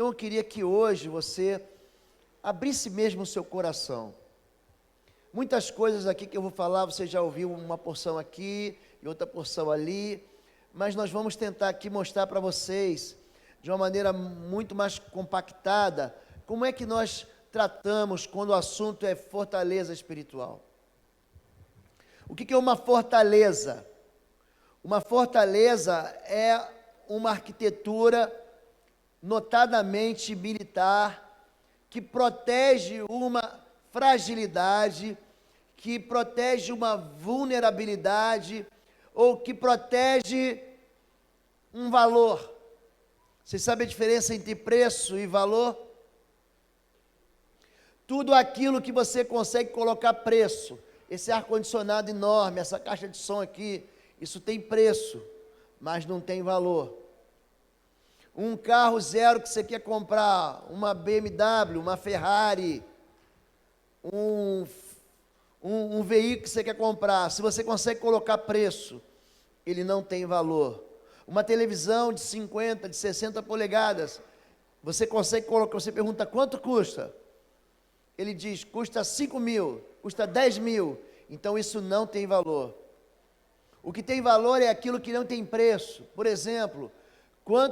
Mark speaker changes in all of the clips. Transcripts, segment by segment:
Speaker 1: Então eu queria que hoje você abrisse mesmo o seu coração. Muitas coisas aqui que eu vou falar, você já ouviu uma porção aqui e outra porção ali, mas nós vamos tentar aqui mostrar para vocês, de uma maneira muito mais compactada, como é que nós tratamos quando o assunto é fortaleza espiritual. O que é uma fortaleza? Uma fortaleza é uma arquitetura notadamente militar, que protege uma fragilidade, que protege uma vulnerabilidade, ou que protege um valor. Vocês sabem a diferença entre preço e valor? Tudo aquilo que você consegue colocar preço, esse ar-condicionado enorme, essa caixa de som aqui, isso tem preço, mas não tem valor. Um carro zero que você quer comprar, uma BMW, uma Ferrari, um veículo que você quer comprar, se você consegue colocar preço, ele não tem valor. Uma televisão de 50, de 60 polegadas, você consegue colocar, você pergunta quanto custa? Ele diz, custa 5 mil, custa 10 mil, então isso não tem valor. O que tem valor é aquilo que não tem preço. Por exemplo, por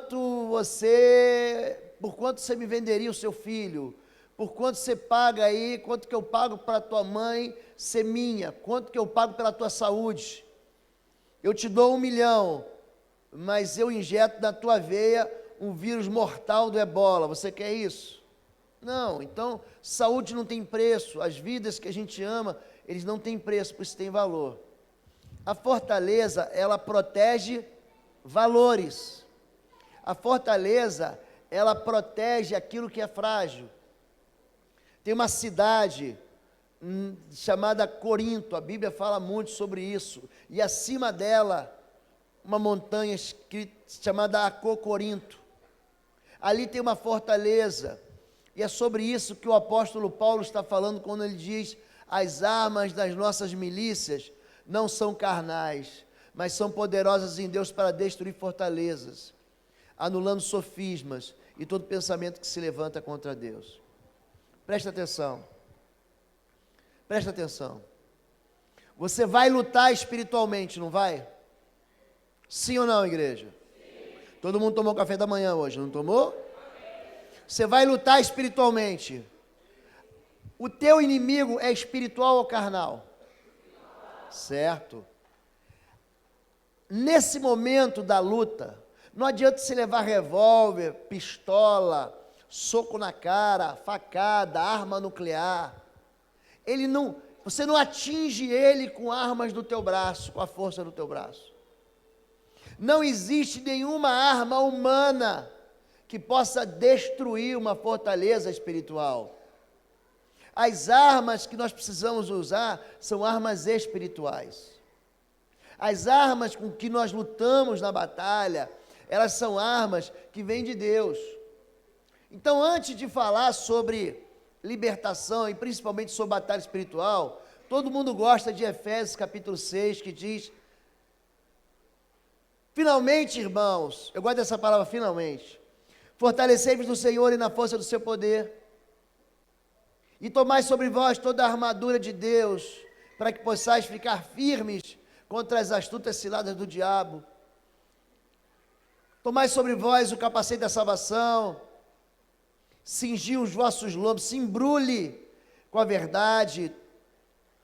Speaker 1: quanto você me venderia o seu filho? Por quanto você paga aí? Quanto que eu pago para a tua mãe ser minha? Quanto que eu pago pela tua saúde? Eu te dou 1 milhão, mas eu injeto na tua veia um vírus mortal do ebola. Você quer isso? Não. Então, saúde não tem preço. As vidas que a gente ama, eles não têm preço, por isso tem valor. A fortaleza, ela protege valores. A fortaleza, ela protege aquilo que é frágil. Tem uma cidade chamada Corinto, a Bíblia fala muito sobre isso, e acima dela, uma montanha chamada Acocorinto. Ali tem uma fortaleza, e é sobre isso que o apóstolo Paulo está falando quando ele diz, as armas das nossas milícias não são carnais, mas são poderosas em Deus para destruir fortalezas, anulando sofismas e todo pensamento que se levanta contra Deus. Presta atenção. Presta atenção. Você vai lutar espiritualmente, não vai? Sim ou não, igreja? Sim. Todo mundo tomou café da manhã hoje, não tomou? Você vai lutar espiritualmente. O teu inimigo é espiritual ou carnal? Certo. Nesse momento da luta, não adianta você levar revólver, pistola, soco na cara, facada, arma nuclear. Você não atinge ele com armas do teu braço, com a força do teu braço. Não existe nenhuma arma humana que possa destruir uma fortaleza espiritual. As armas que nós precisamos usar são armas espirituais. As armas com que nós lutamos na batalha, elas são armas que vêm de Deus. Então, antes de falar sobre libertação e principalmente sobre batalha espiritual, todo mundo gosta de Efésios capítulo 6, que diz, finalmente, irmãos, eu gosto dessa palavra finalmente, fortalecei-vos no Senhor e na força do seu poder, e tomai sobre vós toda a armadura de Deus, para que possais ficar firmes contra as astutas ciladas do diabo. Tomai sobre vós o capacete da salvação, cingi os vossos lombos, se embrulhe com a verdade.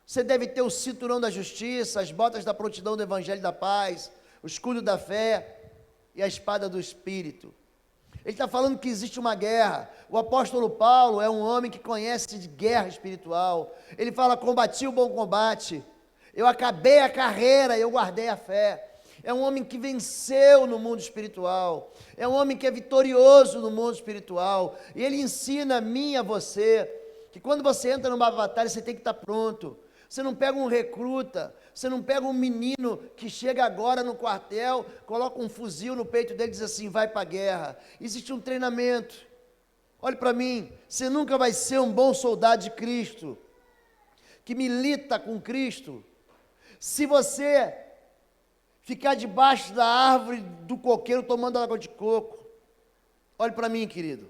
Speaker 1: Você deve ter o cinturão da justiça, as botas da prontidão do evangelho da paz, o escudo da fé e a espada do Espírito. Ele está falando que existe uma guerra. O apóstolo Paulo é um homem que conhece de guerra espiritual. Ele fala, combati o bom combate, eu acabei a carreira, eu guardei a fé. É um homem que venceu no mundo espiritual, é um homem que é vitorioso no mundo espiritual, e ele ensina a mim e a você, que quando você entra numa batalha, você tem que estar pronto. Você não pega um recruta, você não pega um menino que chega agora no quartel, coloca um fuzil no peito dele e diz assim, vai para a guerra. Existe um treinamento. Olhe para mim, você nunca vai ser um bom soldado de Cristo, que milita com Cristo, se você ficar debaixo da árvore do coqueiro tomando água de coco. Olhe para mim, querido.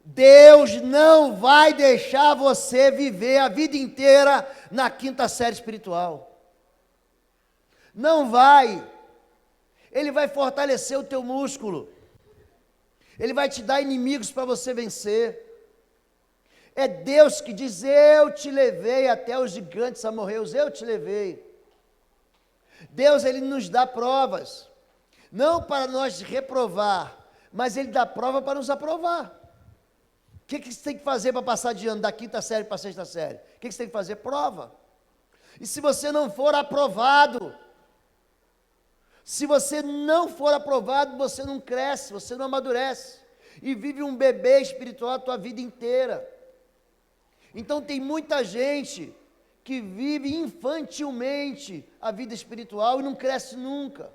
Speaker 1: Deus não vai deixar você viver a vida inteira na quinta série espiritual. Não vai. Ele vai fortalecer o teu músculo. Ele vai te dar inimigos para você vencer. É Deus que diz: eu te levei até os gigantes amorreus, eu te levei. Deus, Ele nos dá provas, não para nós reprovar, mas Ele dá prova para nos aprovar. O que você tem que fazer para passar de ano, da quinta série para a sexta série? O que você tem que fazer? Prova. E se você não for aprovado, se você não for aprovado, você não cresce, você não amadurece, e vive um bebê espiritual a tua vida inteira. Então tem muita gente que vive infantilmente a vida espiritual e não cresce nunca.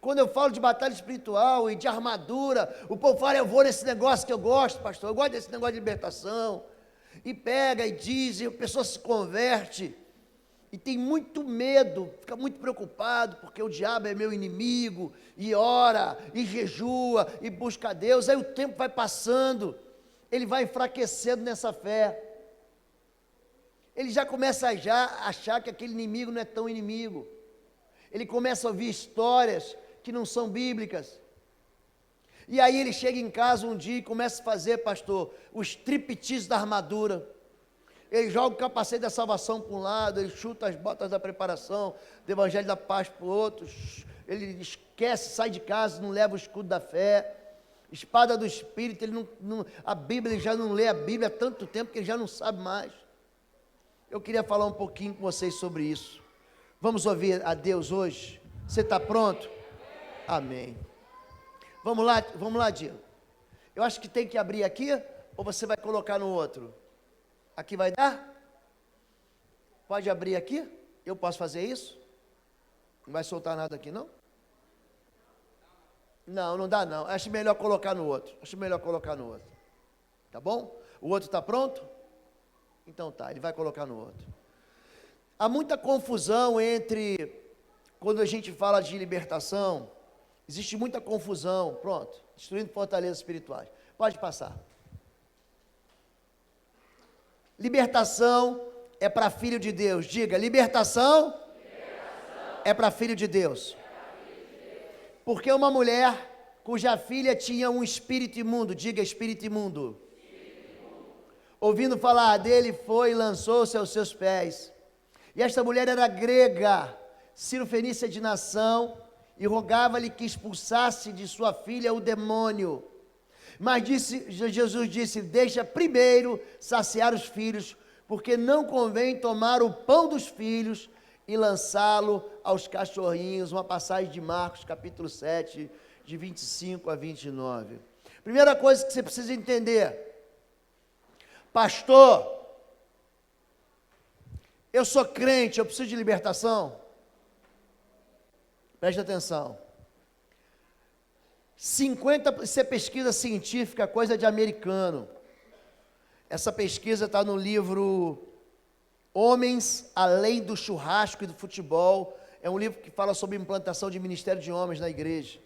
Speaker 1: Quando eu falo de batalha espiritual e de armadura, o povo fala: eu vou nesse negócio que eu gosto, pastor, eu gosto desse negócio de libertação, e pega e diz, e a pessoa se converte, e tem muito medo, fica muito preocupado, porque o diabo é meu inimigo, e ora, e jejua, e busca a Deus. Aí o tempo vai passando, ele vai enfraquecendo nessa fé, ele já começa a achar que aquele inimigo não é tão inimigo, ele começa a ouvir histórias que não são bíblicas, e aí ele chega em casa um dia e começa a fazer, pastor, o striptease da armadura. Ele joga o capacete da salvação para um lado, ele chuta as botas da preparação, do evangelho da paz para o outro, ele esquece, sai de casa, não leva o escudo da fé, espada do Espírito, ele a Bíblia, ele já não lê a Bíblia há tanto tempo que ele já não sabe mais. Eu queria falar um pouquinho com vocês sobre isso. Vamos ouvir a Deus hoje? Você está pronto? Amém. Vamos lá, Dia. Eu acho que tem que abrir aqui, ou você vai colocar no outro? Aqui vai dar? Pode abrir aqui? Eu posso fazer isso? Não vai soltar nada aqui, não? Não, não dá não. Acho melhor colocar no outro. Tá bom? O outro está pronto? Então tá, ele vai colocar no outro. Há muita confusão entre, quando a gente fala de libertação, existe muita confusão. Pronto, destruindo fortalezas espirituais. Pode passar. Libertação é para filho de Deus. Diga, libertação é para filho de Deus. Porque uma mulher cuja filha tinha um espírito imundo, diga espírito imundo, ouvindo falar dele, foi e lançou-se aos seus pés. E esta mulher era grega, cirofenícia de nação, e rogava-lhe que expulsasse de sua filha o demônio. Mas Jesus disse: deixa primeiro saciar os filhos, porque não convém tomar o pão dos filhos e lançá-lo aos cachorrinhos. Uma passagem de Marcos, capítulo 7, de 25 a 29. Primeira coisa que você precisa entender: pastor, eu sou crente, eu preciso de libertação? Preste atenção. 50%, isso é pesquisa científica, coisa de americano. Essa pesquisa está no livro Homens Além do Churrasco e do Futebol. É um livro que fala sobre implantação de ministério de homens na igreja.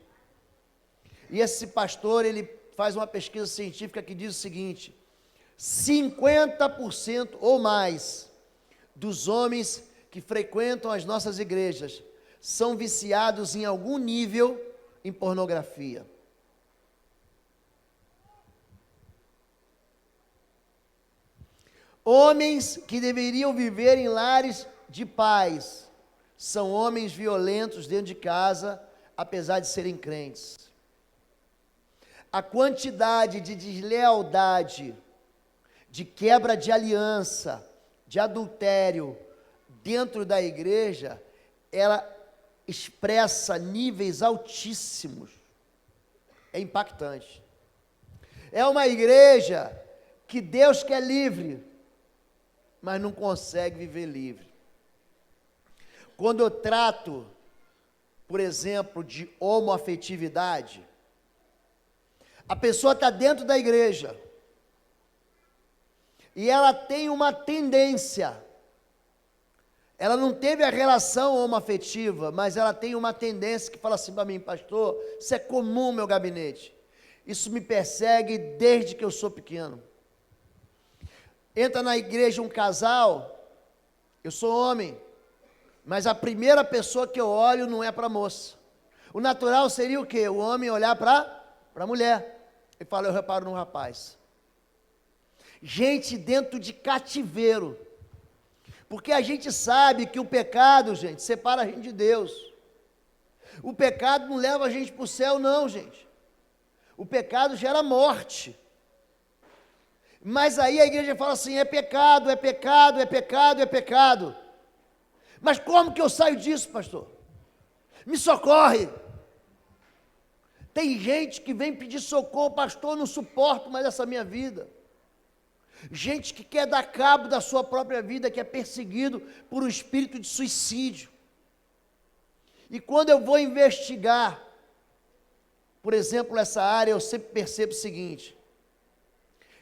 Speaker 1: E esse pastor, ele faz uma pesquisa científica que diz o seguinte: 50% ou mais dos homens que frequentam as nossas igrejas são viciados em algum nível em pornografia. Homens que deveriam viver em lares de paz são homens violentos dentro de casa, apesar de serem crentes. A quantidade de deslealdade, de quebra de aliança, de adultério dentro da igreja, ela expressa níveis altíssimos. É impactante. É uma igreja que Deus quer livre, mas não consegue viver livre. Quando eu trato, por exemplo, de homoafetividade, a pessoa está dentro da igreja e ela tem uma tendência. Ela não teve a relação homoafetiva, mas ela tem uma tendência que fala assim para mim: pastor, isso é comum no meu gabinete. Isso me persegue desde que eu sou pequeno. Entra na igreja um casal, eu sou homem, mas a primeira pessoa que eu olho não é para a moça. O natural seria o quê? O homem olhar para a mulher. Ele fala, eu reparo no rapaz. Gente dentro de cativeiro. Porque a gente sabe que o pecado, gente, separa a gente de Deus. O pecado não leva a gente para o céu, não, gente. O pecado gera morte. Mas aí a igreja fala assim, é pecado, é pecado, é pecado, é pecado. Mas como que eu saio disso, pastor? Me socorre. Tem gente que vem pedir socorro, pastor, eu não suporto mais essa minha vida. Gente que quer dar cabo da sua própria vida, que é perseguido por um espírito de suicídio. E quando eu vou investigar, por exemplo, essa área, eu sempre percebo o seguinte: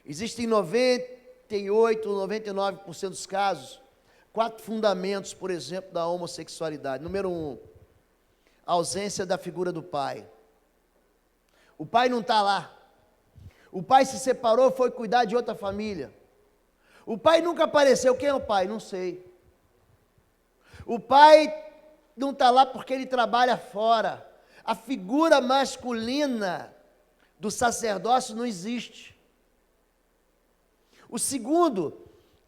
Speaker 1: existem 98, 99% dos casos, 4 fundamentos, por exemplo, da homossexualidade. Número 1, a ausência da figura do pai. O pai não está lá. O pai se separou, foi cuidar de outra família. O pai nunca apareceu. Quem é o pai? Não sei. O pai não está lá porque ele trabalha fora. A figura masculina do sacerdócio não existe. O segundo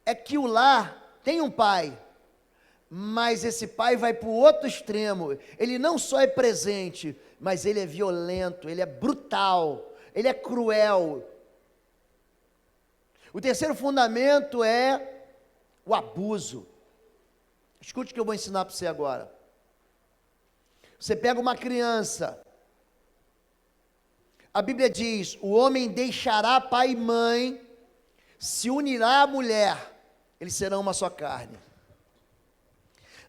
Speaker 1: é que o lar tem um pai, mas esse pai vai para o outro extremo. Ele não só é presente, mas ele é violento, ele é brutal, ele é cruel. O terceiro fundamento é o abuso. Escute o que eu vou ensinar para você agora. Você pega uma criança, a Bíblia diz, o homem deixará pai e mãe, se unirá à mulher, eles serão uma só carne.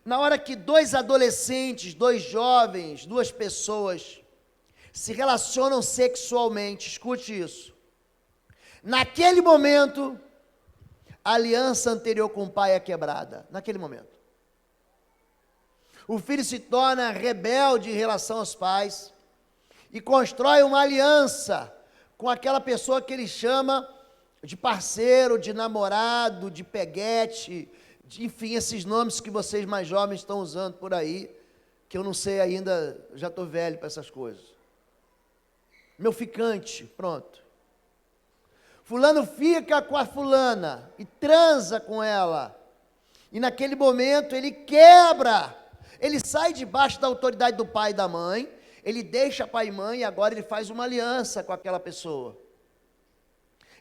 Speaker 1: Na hora que 2 adolescentes, 2 jovens, 2 pessoas se relacionam sexualmente, escute isso. Naquele momento, a aliança anterior com o pai é quebrada. Naquele momento. O filho se torna rebelde em relação aos pais e constrói uma aliança com aquela pessoa que ele chama de parceiro, de namorado, de peguete, enfim, esses nomes que vocês mais jovens estão usando por aí, que eu não sei ainda, já estou velho para essas coisas. Meu ficante, pronto. Fulano fica com a fulana e transa com ela. E naquele momento ele quebra, ele sai debaixo da autoridade do pai e da mãe, ele deixa pai e mãe e agora ele faz uma aliança com aquela pessoa.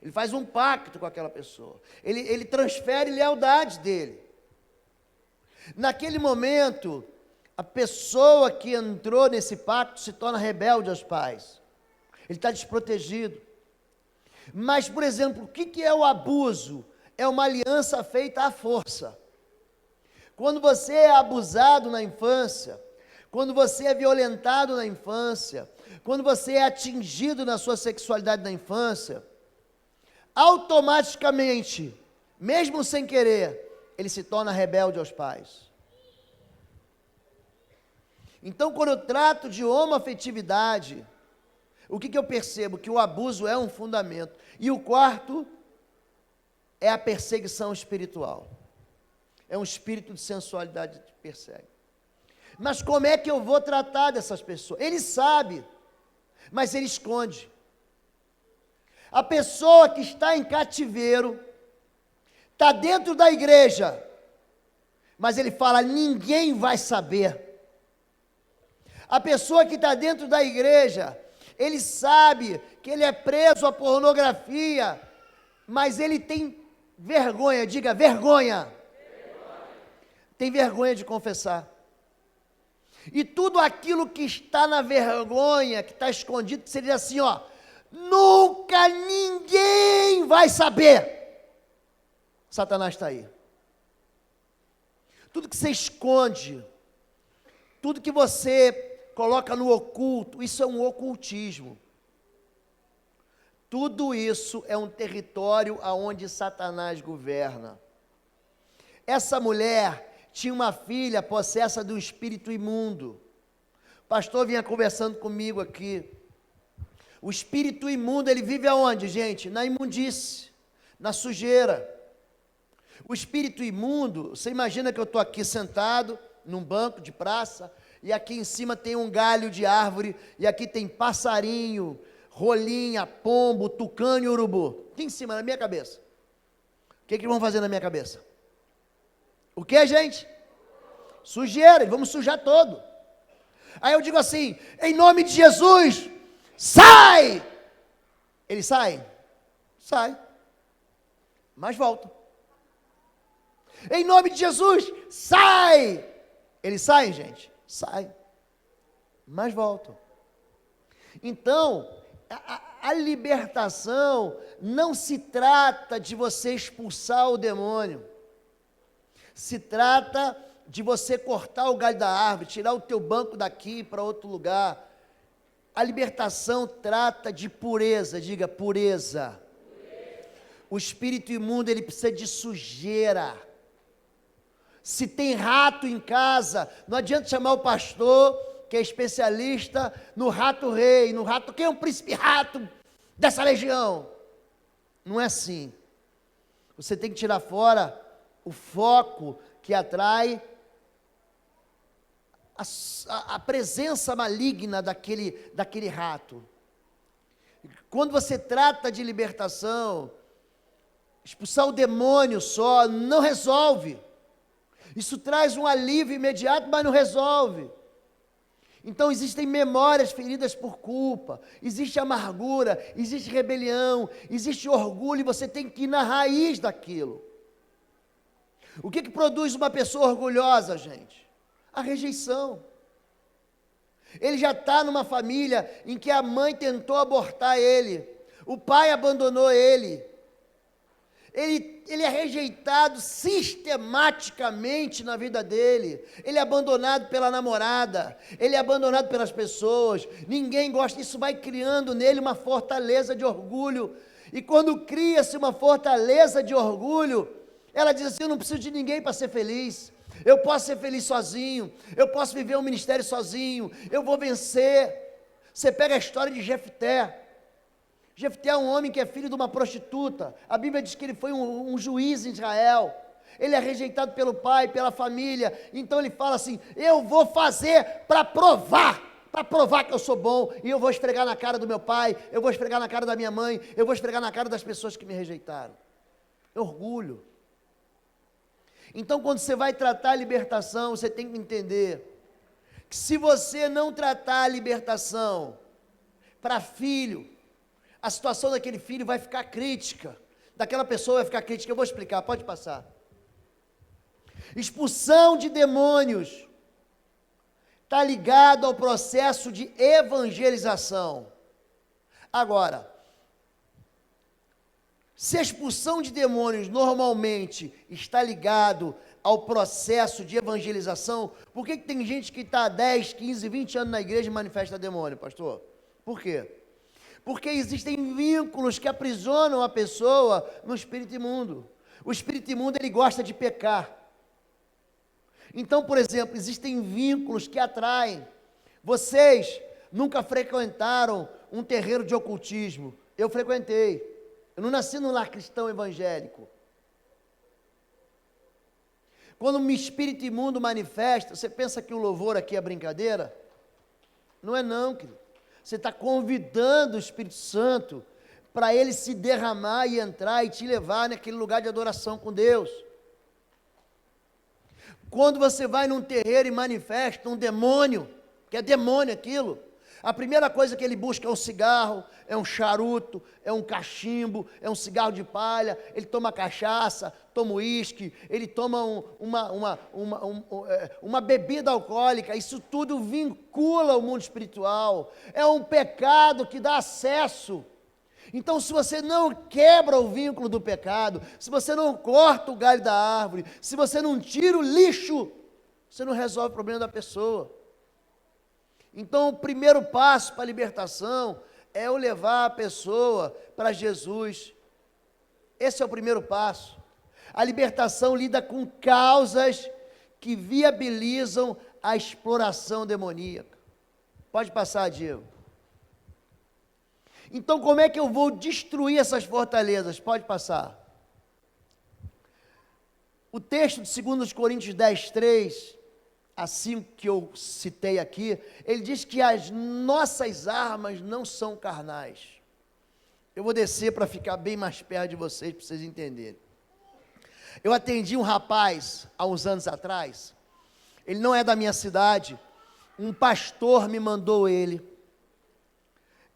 Speaker 1: Ele faz um pacto com aquela pessoa. Ele transfere lealdade dele. Naquele momento, a pessoa que entrou nesse pacto se torna rebelde aos pais. Ele está desprotegido. Mas, por exemplo, o que é o abuso? É uma aliança feita à força. Quando você é abusado na infância, quando você é violentado na infância, quando você é atingido na sua sexualidade na infância, automaticamente, mesmo sem querer, ele se torna rebelde aos pais. Então, quando eu trato de homoafetividade, o que eu percebo? Que o abuso é um fundamento. E o quarto é a perseguição espiritual. É um espírito de sensualidade que persegue. Mas como é que eu vou tratar dessas pessoas? Ele sabe, mas ele esconde. A pessoa que está em cativeiro, está dentro da igreja, mas ele fala, ninguém vai saber. A pessoa que está dentro da igreja, ele sabe que ele é preso à pornografia, mas ele tem vergonha, diga vergonha. Tem vergonha de confessar. E tudo aquilo que está na vergonha, que está escondido, seria assim, ó, nunca ninguém vai saber. Satanás está aí. Tudo que você esconde, tudo que você coloca no oculto, isso é um ocultismo. Tudo isso é um território aonde Satanás governa. Essa mulher tinha uma filha possessa de um espírito imundo. O pastor vinha conversando comigo aqui. O espírito imundo, ele vive aonde, gente? Na imundície, na sujeira. O espírito imundo, você imagina que eu estou aqui sentado num banco de praça, e aqui em cima tem um galho de árvore, e aqui tem passarinho, rolinha, pombo, tucano e urubu. Aqui em cima, na minha cabeça. O que vão fazer na minha cabeça? O que, gente? Sujeira, e vamos sujar todo. Aí eu digo assim, em nome de Jesus, sai! Ele sai? Sai. Mas volta. Em nome de Jesus, sai! Eles saem, gente? Sai. Mas voltam. Então, a libertação não se trata de você expulsar o demônio. Se trata de você cortar o galho da árvore, tirar o teu banco daqui para outro lugar. A libertação trata de pureza, diga pureza. O espírito imundo, ele precisa de sujeira. Se tem rato em casa, não adianta chamar o pastor, que é especialista no rato rei, no rato, quem é um príncipe rato dessa região? Não é assim. Você tem que tirar fora o foco que atrai a presença maligna daquele rato. Quando você trata de libertação, expulsar o demônio só não resolve. Isso traz um alívio imediato, mas não resolve. Então existem memórias feridas por culpa, existe amargura, existe rebelião, existe orgulho, e você tem que ir na raiz daquilo. O que produz uma pessoa orgulhosa, gente? A rejeição. Ele já está numa família em que a mãe tentou abortar ele, o pai abandonou ele, ele é rejeitado sistematicamente na vida dele, ele é abandonado pela namorada, ele é abandonado pelas pessoas, ninguém gosta, isso vai criando nele uma fortaleza de orgulho, e quando cria-se uma fortaleza de orgulho, ela diz assim, eu não preciso de ninguém para ser feliz, eu posso ser feliz sozinho, eu posso viver um ministério sozinho, eu vou vencer. Você pega a história de Jefté. Jefté é um homem que é filho de uma prostituta, a Bíblia diz que ele foi um juiz em Israel, ele é rejeitado pelo pai, pela família, então ele fala assim, eu vou fazer para provar que eu sou bom, e eu vou esfregar na cara do meu pai, eu vou esfregar na cara da minha mãe, eu vou esfregar na cara das pessoas que me rejeitaram. Orgulho. Então quando você vai tratar a libertação, você tem que entender, que se você não tratar a libertação para filho, a situação daquele filho vai ficar crítica, daquela pessoa vai ficar crítica, eu vou explicar, pode passar. Expulsão de demônios está ligado ao processo de evangelização. Agora, se a expulsão de demônios normalmente está ligado ao processo de evangelização, por que tem gente que está há 10, 15, 20 anos na igreja e manifesta demônio, pastor? Por quê? Porque existem vínculos que aprisionam a pessoa no espírito imundo. O espírito imundo, ele gosta de pecar. Então, por exemplo, existem vínculos que atraem. Vocês nunca frequentaram um terreiro de ocultismo. Eu frequentei. Eu não nasci num lar cristão evangélico. Quando um espírito imundo manifesta, você pensa que o louvor aqui é brincadeira? Não é não, querido. Você está convidando o Espírito Santo para ele se derramar e entrar e te levar naquele lugar de adoração com Deus. Quando você vai num terreiro e manifesta um demônio, que é demônio aquilo, a primeira coisa que ele busca é um cigarro, é um charuto, é um cachimbo, é um cigarro de palha, ele toma cachaça, toma uísque, ele toma uma bebida alcoólica, isso tudo vincula o mundo espiritual, é um pecado que dá acesso. Então, se você não quebra o vínculo do pecado, se você não corta o galho da árvore, se você não tira o lixo, você não resolve o problema da pessoa. Então, o primeiro passo para a libertação é eu levar a pessoa para Jesus. Esse é o primeiro passo. A libertação lida com causas que viabilizam a exploração demoníaca. Pode passar, Diego. Então, como é que eu vou destruir essas fortalezas? Pode passar. O texto de 2 Coríntios 10, 3, assim que eu citei aqui, ele diz que as nossas armas não são carnais. Eu vou descer para ficar bem mais perto de vocês, para vocês entenderem. Eu atendi um rapaz, há uns anos atrás, ele não é da minha cidade, um pastor me mandou ele.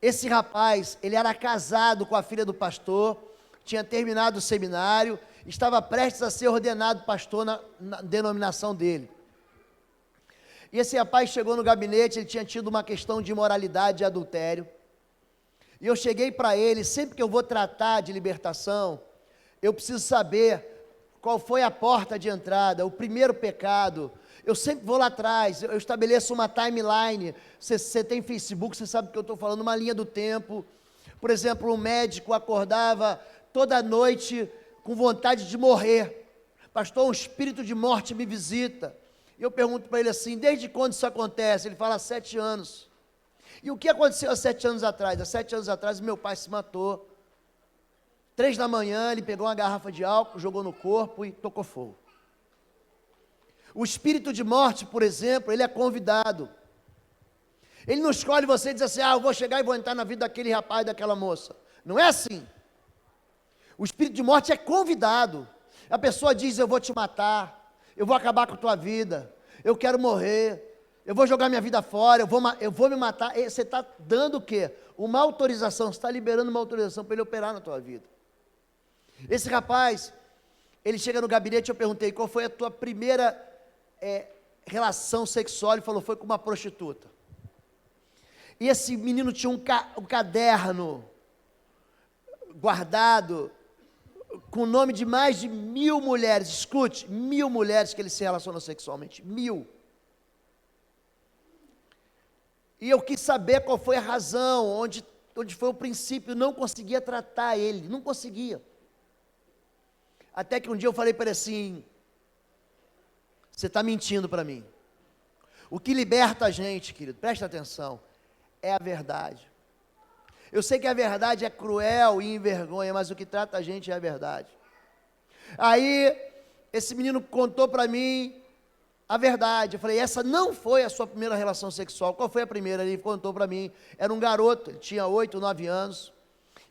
Speaker 1: Esse rapaz, ele era casado com a filha do pastor, tinha terminado o seminário, estava prestes a ser ordenado pastor na denominação dele. E esse rapaz chegou no gabinete, ele tinha tido uma questão de imoralidade e adultério. E eu cheguei para ele, sempre que eu vou tratar de libertação, eu preciso saber qual foi a porta de entrada, o primeiro pecado. Eu sempre vou lá atrás, eu estabeleço uma timeline. Você tem Facebook, você sabe que eu estou falando, uma linha do tempo. Por exemplo, um médico acordava toda noite com vontade de morrer. Pastor, um espírito de morte me visita. E eu pergunto para ele assim, desde quando isso acontece? Ele fala, há 7 anos. E o que aconteceu há 7 anos atrás? Há 7 anos atrás, meu pai se matou. 3 da manhã, ele pegou uma garrafa de álcool, jogou no corpo e tocou fogo. O espírito de morte, por exemplo, ele é convidado. Ele não escolhe você e diz assim, eu vou chegar e vou entrar na vida daquele rapaz, daquela moça. Não é assim. O espírito de morte é convidado. A pessoa diz, eu vou te matar, eu vou acabar com a tua vida, eu quero morrer, eu vou jogar minha vida fora, eu vou me matar. Você está dando o quê? Uma autorização, você está liberando uma autorização para ele operar na tua vida. Esse rapaz, ele chega no gabinete, eu perguntei, qual foi a tua primeira relação sexual? Ele falou, foi com uma prostituta. E esse menino tinha um caderno guardado, com o nome de mais de 1000 mulheres, escute, 1000 mulheres que ele se relacionou sexualmente, 1000. E eu quis saber qual foi a razão, onde foi o princípio, não conseguia tratar ele, não conseguia. Até que um dia eu falei para ele assim, você está mentindo para mim. O que liberta a gente, querido, presta atenção, é a verdade. Eu sei que a verdade é cruel e envergonha, mas o que trata a gente é a verdade. Aí, esse menino contou para mim a verdade. Eu falei, essa não foi a sua primeira relação sexual. Qual foi a primeira? Ele contou para mim. Era um garoto, ele tinha 8, 9 anos.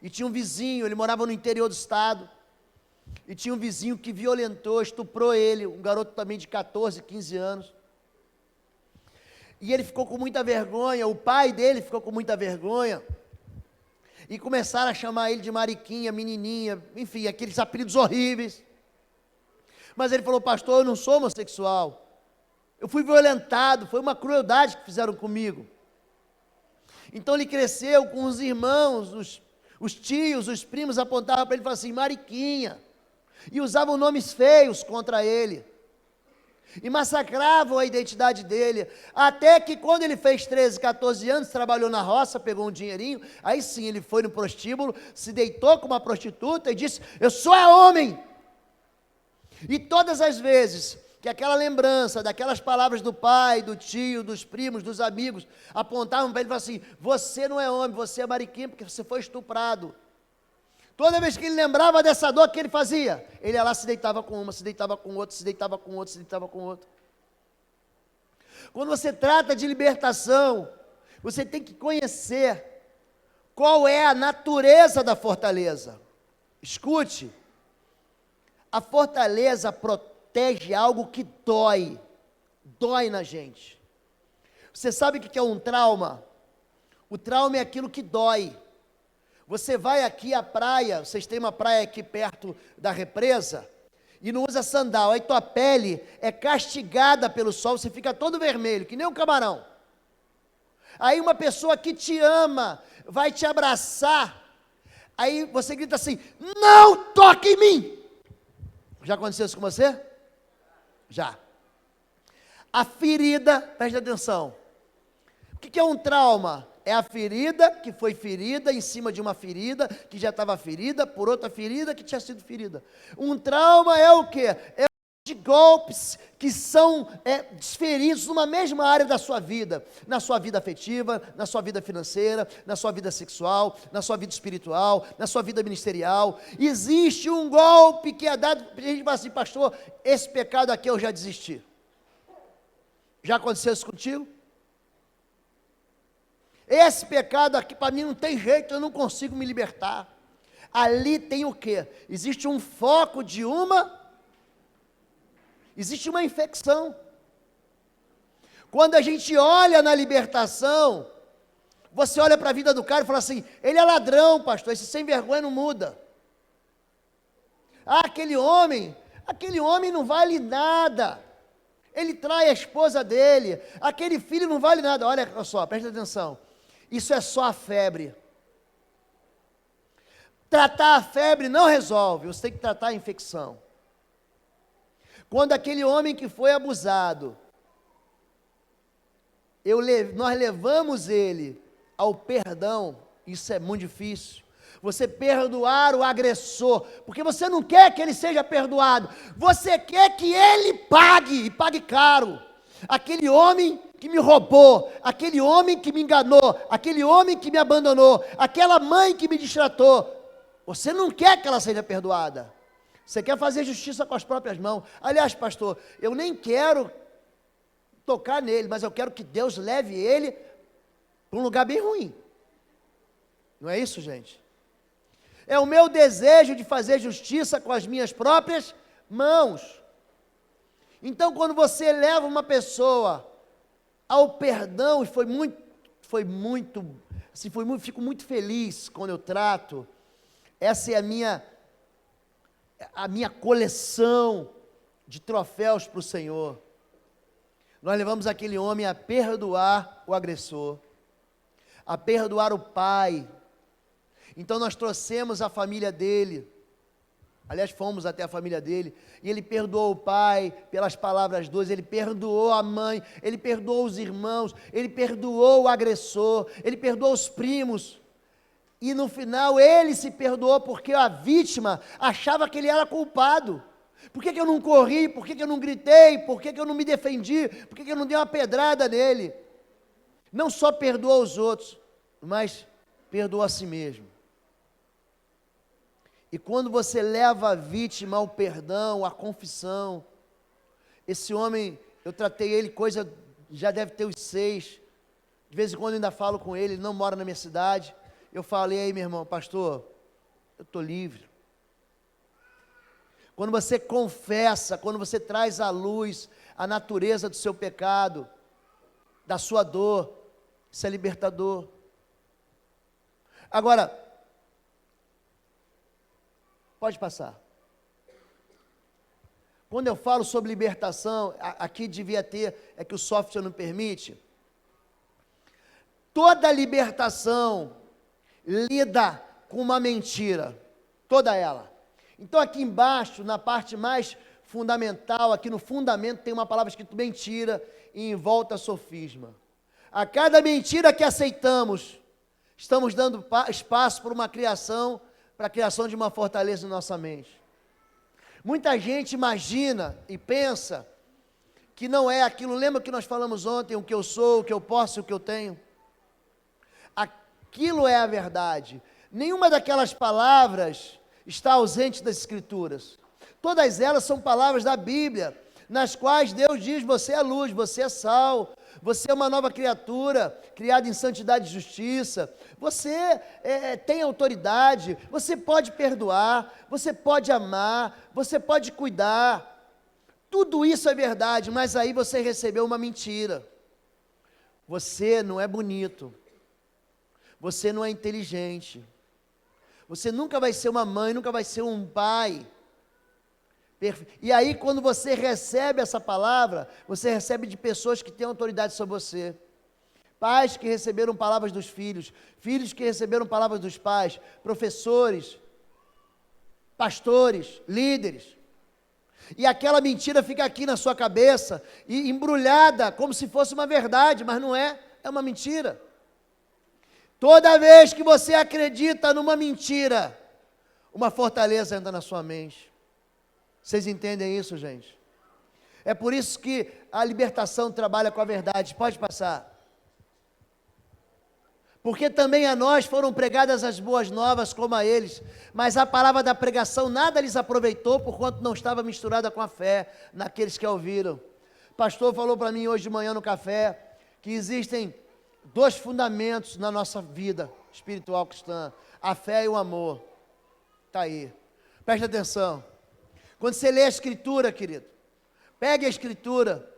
Speaker 1: E tinha um vizinho, ele morava no interior do estado. E tinha um vizinho que violentou, estuprou ele. Um garoto também de 14, 15 anos. E ele ficou com muita vergonha, o pai dele ficou com muita vergonha. E começaram a chamar ele de Mariquinha, menininha, enfim, aqueles apelidos horríveis. Mas ele falou, pastor, eu não sou homossexual. Eu fui violentado, foi uma crueldade que fizeram comigo. Então ele cresceu com os irmãos, os tios, os primos apontavam para ele e falavam assim, Mariquinha. E usavam nomes feios contra ele. E massacravam a identidade dele, até que quando ele fez 13, 14 anos, trabalhou na roça, pegou um dinheirinho, aí sim ele foi no prostíbulo, se deitou com uma prostituta e disse, eu sou homem. E todas as vezes que aquela lembrança, daquelas palavras do pai, do tio, dos primos, dos amigos, apontavam para ele e falavam assim, você não é homem, você é mariquinha, porque você foi estuprado. Toda vez que ele lembrava dessa dor, o que ele fazia? Ele ia lá, se deitava com uma, se deitava com outra, se deitava com outra, se deitava com outra. Quando você trata de libertação, você tem que conhecer qual é a natureza da fortaleza. Escute, a fortaleza protege algo que dói na gente. Você sabe o que é um trauma? O trauma é aquilo que dói. Você vai aqui à praia, vocês têm uma praia aqui perto da represa, e não usa sandal, aí tua pele é castigada pelo sol, você fica todo vermelho, que nem um camarão. Aí uma pessoa que te ama, vai te abraçar, aí você grita assim, não toque em mim. Já aconteceu isso com você? Já. A ferida, preste atenção, o que é um trauma? É a ferida que foi ferida em cima de uma ferida que já estava ferida por outra ferida que tinha sido ferida. Um trauma é o quê? É um golpes que são desferidos numa mesma área da sua vida, na sua vida afetiva, na sua vida financeira, na sua vida sexual, na sua vida espiritual, na sua vida ministerial. Existe um golpe que é dado, a gente fala assim, pastor, esse pecado aqui eu já desisti. Já aconteceu isso contigo? Esse pecado aqui para mim não tem jeito, eu não consigo me libertar. Ali tem o quê? Existe um foco existe uma infecção. Quando a gente olha na libertação, você olha para a vida do cara e fala assim, ele é ladrão, pastor, esse sem vergonha não muda. Ah, aquele homem não vale nada. Ele trai a esposa dele, aquele filho não vale nada. Olha só, presta atenção. Isso é só a febre. Tratar a febre não resolve, você tem que tratar a infecção. Quando aquele homem que foi abusado, nós levamos ele ao perdão, isso é muito difícil. Você perdoar o agressor, porque você não quer que ele seja perdoado, você quer que ele pague, e pague caro. Aquele homem que me roubou, aquele homem que me enganou, aquele homem que me abandonou, aquela mãe que me distratou, você não quer que ela seja perdoada. Você quer fazer justiça com as próprias mãos. Aliás, pastor, eu nem quero tocar nele, mas eu quero que Deus leve ele para um lugar bem ruim. Não é isso, gente? É o meu desejo de fazer justiça com as minhas próprias mãos. Então, quando você leva uma pessoa ao perdão, e fico muito feliz quando eu trato. Essa é a minha coleção de troféus para o Senhor. Nós levamos aquele homem a perdoar o agressor, a perdoar o pai. Então nós trouxemos a família dele, aliás fomos até a família dele, e ele perdoou o pai pelas palavras duras, ele perdoou a mãe, ele perdoou os irmãos, ele perdoou o agressor, ele perdoou os primos. E no final ele se perdoou porque a vítima achava que ele era culpado. Por que eu não corri? Por que eu não gritei? Por que eu não me defendi? Por que eu não dei uma pedrada nele? Não só perdoou os outros, mas perdoou a si mesmo. E quando você leva a vítima ao perdão, à confissão, esse homem, eu tratei ele, já deve ter uns 6, de vez em quando eu ainda falo com ele não mora na minha cidade. Eu falei aí, meu irmão, pastor, eu estou livre. Quando você confessa, quando você traz à luz a natureza do seu pecado, da sua dor, isso é libertador. Agora, pode passar. Quando eu falo sobre libertação, aqui devia ter, é que o software não permite. Toda libertação lida com uma mentira, toda ela. Então aqui embaixo, na parte mais fundamental, aqui no fundamento tem uma palavra escrita mentira e em volta sofisma. A cada mentira que aceitamos, estamos dando espaço para a criação de uma fortaleza na nossa mente. Muita gente imagina e pensa que não é aquilo. Lembra que nós falamos ontem, o que eu sou, o que eu posso e o que eu tenho? Aquilo é a verdade. Nenhuma daquelas palavras está ausente das Escrituras. Todas elas são palavras da Bíblia, nas quais Deus diz, você é luz, você é sal, você é uma nova criatura, criada em santidade e justiça, você tem autoridade, você pode perdoar, você pode amar, você pode cuidar. Tudo isso é verdade, mas aí você recebeu uma mentira. Você não é bonito. Você não é inteligente, você nunca vai ser uma mãe, nunca vai ser um pai. E aí quando você recebe essa palavra, você recebe de pessoas que têm autoridade sobre você. Pais que receberam palavras dos filhos, filhos que receberam palavras dos pais, professores, pastores, líderes. E aquela mentira fica aqui na sua cabeça, e embrulhada como se fosse uma verdade, mas não é, é uma mentira. Toda vez que você acredita numa mentira, uma fortaleza entra na sua mente. Vocês entendem isso, gente? É por isso que a libertação trabalha com a verdade. Pode passar. Porque também a nós foram pregadas as boas novas como a eles, mas a palavra da pregação nada lhes aproveitou, porquanto não estava misturada com a fé naqueles que a ouviram. O pastor falou para mim hoje de manhã no café, que existem 2 fundamentos na nossa vida espiritual cristã, a fé e o amor. Está aí, preste atenção. Quando você lê a Escritura, querido, pegue a Escritura,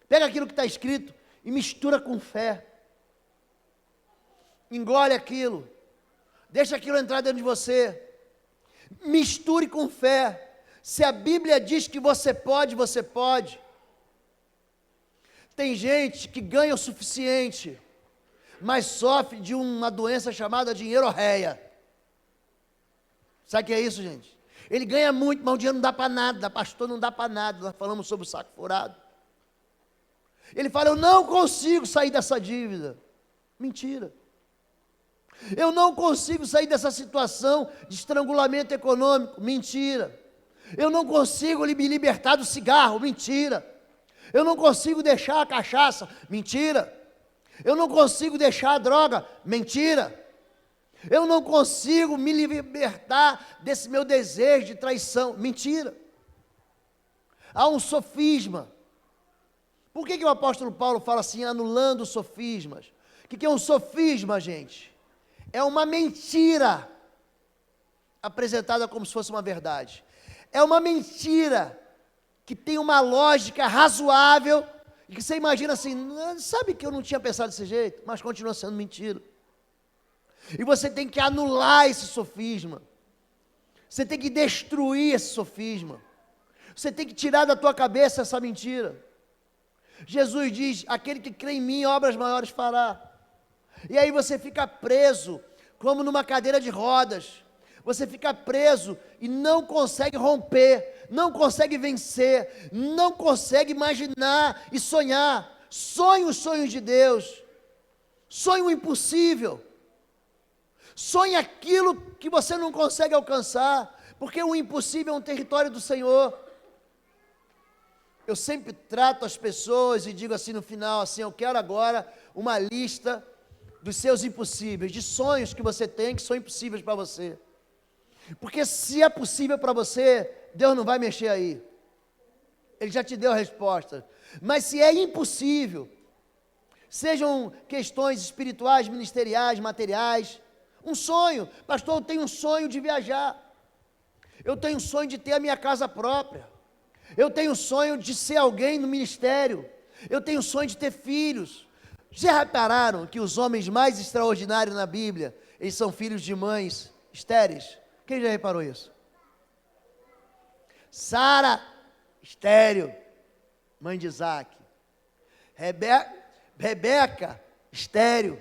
Speaker 1: pega aquilo que está escrito e mistura com fé. Engole aquilo, deixa aquilo entrar dentro de você, misture com fé. Se a Bíblia diz que você pode, você pode. Tem gente que ganha o suficiente, mas sofre de uma doença chamada dinheiro-réia. Sabe o que é isso, gente? Ele ganha muito, mas o dinheiro não dá para nada, pastor, não dá para nada. Nós falamos sobre o saco furado. Ele fala, eu não consigo sair dessa dívida. Mentira. Eu não consigo sair dessa situação de estrangulamento econômico. Mentira. Eu não consigo me libertar do cigarro. Mentira. Eu não consigo deixar a cachaça. Mentira. Eu não consigo deixar a droga. Mentira. Eu não consigo me libertar desse meu desejo de traição. Mentira. Há um sofisma. Por que o apóstolo Paulo fala assim, anulando sofismas? O que é um sofisma, gente? É uma mentira apresentada como se fosse uma verdade. É uma mentira que tem uma lógica razoável e que você imagina assim, sabe que eu não tinha pensado desse jeito, mas continua sendo mentira. E você tem que anular esse sofisma. Você tem que destruir esse sofisma. Você tem que tirar da tua cabeça essa mentira. Jesus diz, aquele que crê em mim, obras maiores fará. E aí você fica preso, como numa cadeira de rodas. Você fica preso e não consegue romper, não consegue vencer, não consegue imaginar e sonhar. Sonhe os sonhos de Deus. Sonhe o impossível. Sonhe aquilo que você não consegue alcançar, porque o impossível é um território do Senhor. Eu sempre trato as pessoas e digo assim no final, assim, eu quero agora uma lista dos seus impossíveis, de sonhos que você tem que são impossíveis para você. Porque se é possível para você, Deus não vai mexer aí. Ele já te deu a resposta. Mas se é impossível, sejam questões espirituais, ministeriais, materiais, um sonho, pastor, eu tenho um sonho de viajar. Eu tenho um sonho de ter a minha casa própria. Eu tenho um sonho de ser alguém no ministério. Eu tenho um sonho de ter filhos. Já repararam que os homens mais extraordinários na Bíblia, eles são filhos de mães estéreis? Quem já reparou isso? Sara, estéril, mãe de Isaac. Rebeca, estéril,